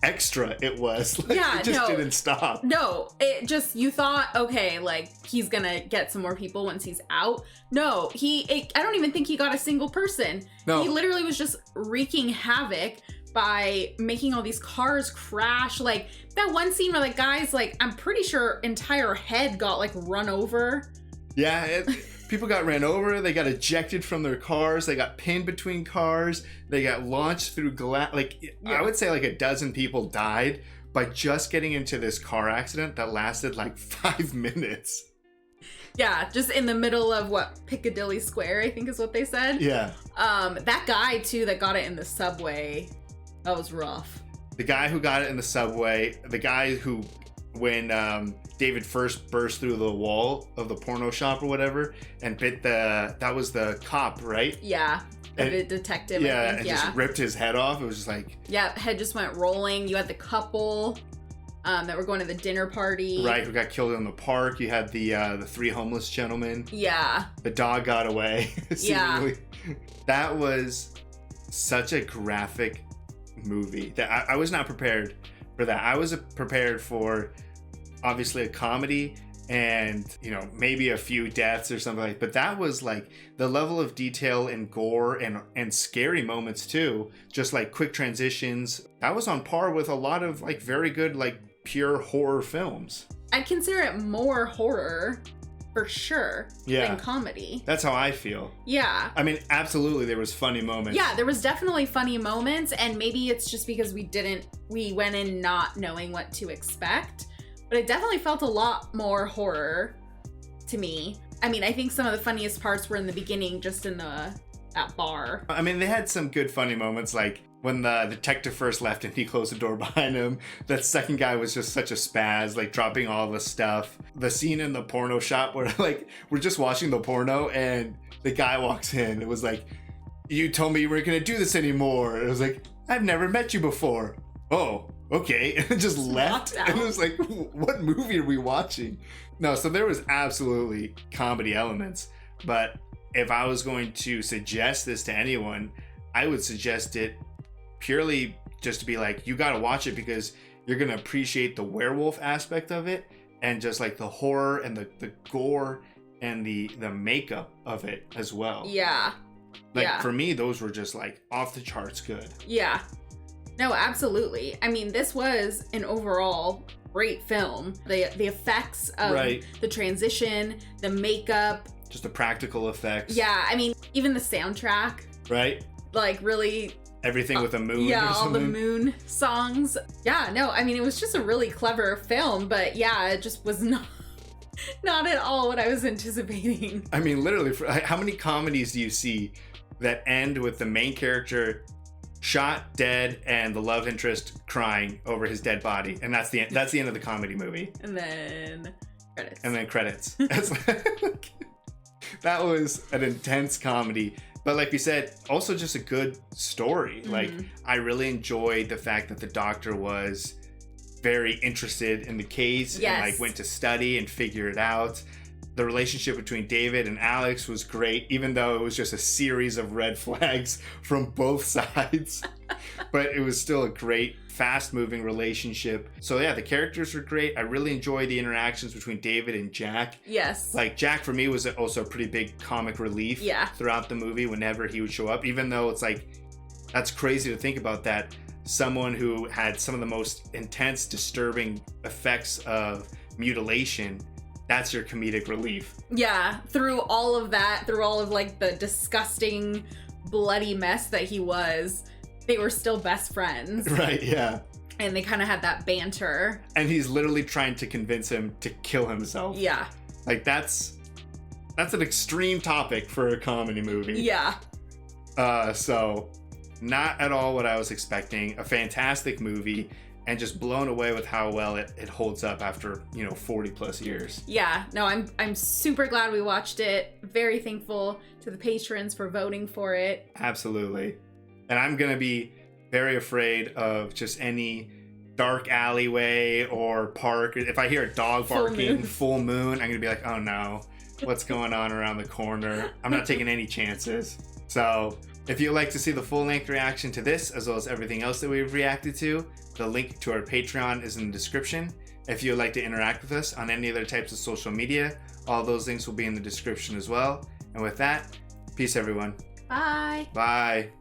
extra it was. Like, it just didn't stop. No, it just, you thought, okay, like, he's gonna get some more people once he's out. No, I don't even think he got a single person. No. He literally was just wreaking havoc by making all these cars crash. Like, that one scene where, like, guys, like, I'm pretty sure entire head got, like, run over. Yeah, people got ran over, they got ejected from their cars, they got pinned between cars, they got launched through glass. Like, I would say like a dozen people died by just getting into this car accident that lasted like 5 minutes. Yeah, just in the middle of Piccadilly Square, I think is what they said. Yeah. That guy too that got it in the subway, that was rough. The guy who got it in the subway, the guy who, when David first burst through the wall of the porno shop or whatever and bit that was the cop, right? Yeah, the detective. Yeah, I think. and just ripped his head off. It was just like... Yeah, head just went rolling. You had the couple that were going to the dinner party. Right, who got killed in the park. You had the 3 homeless gentlemen. Yeah. The dog got away, seemingly. Yeah. That was such a graphic movie that I was not prepared for that. I was prepared for... obviously a comedy and, you know, maybe a few deaths or something like, but that was like the level of detail and gore and scary moments too, just like quick transitions. That was on par with a lot of like very good, like pure horror films. I'd consider it more horror for sure than comedy. That's how I feel. Yeah. I mean, absolutely there was funny moments. Yeah, there was definitely funny moments, and maybe it's just because we went in not knowing what to expect. But it definitely felt a lot more horror to me. I mean, I think some of the funniest parts were in the beginning, just in that bar. I mean, they had some good funny moments, like when the detective first left and he closed the door behind him, that second guy was just such a spaz, like dropping all the stuff. The scene in the porno shop where like we're just watching the porno and the guy walks in. It was like, you told me you weren't gonna do this anymore. It was like, I've never met you before. Oh, okay. And it just left. And it was like, what movie are we watching? No, so there was absolutely comedy elements. But if I was going to suggest this to anyone, I would suggest it purely just to be like, you gotta watch it because you're gonna appreciate the werewolf aspect of it and just like the horror and the gore and the makeup of it as well. Yeah. Like for me, those were just like off the charts good. Yeah. No, absolutely. I mean, this was an overall great film. The effects of the transition, the makeup. Just the practical effects. Yeah, I mean, even the soundtrack. Right? Like really... Everything with a moon. Yeah, or all the moon songs. Yeah, no, I mean, it was just a really clever film, but yeah, it just was not at all what I was anticipating. I mean, literally, how many comedies do you see that end with the main character shot dead and the love interest crying over his dead body, and that's the end of the comedy movie, and then credits. That was an intense comedy, but like we said, also just a good story. Like I really enjoyed the fact that the doctor was very interested in the case and like went to study and figure it out. The relationship between David and Alex was great, even though it was just a series of red flags from both sides. But it was still a great, fast-moving relationship. So yeah, the characters were great. I really enjoyed the interactions between David and Jack. Yes. Like, Jack, for me, was also a pretty big comic relief throughout the movie whenever he would show up, even though it's like, that's crazy to think about that. Someone who had some of the most intense, disturbing effects of mutilation, that's your comedic relief. Yeah, through all of that, through all of like the disgusting, bloody mess that he was, they were still best friends. Right, yeah. And they kind of had that banter. And he's literally trying to convince him to kill himself. Yeah. Like that's an extreme topic for a comedy movie. Yeah. So not at all what I was expecting. A fantastic movie. And just blown away with how well it holds up after, 40 plus years. Yeah, no, I'm super glad we watched it. Very thankful to the patrons for voting for it. Absolutely. And I'm going to be very afraid of just any dark alleyway or park. If I hear a dog barking, full moon, I'm going to be like, oh no, what's going on around the corner? I'm not taking any chances. So if you'd like to see the full-length reaction to this, as well as everything else that we've reacted to, the link to our Patreon is in the description. If you'd like to interact with us on any other types of social media, all those links will be in the description as well. And with that, peace everyone. Bye. Bye.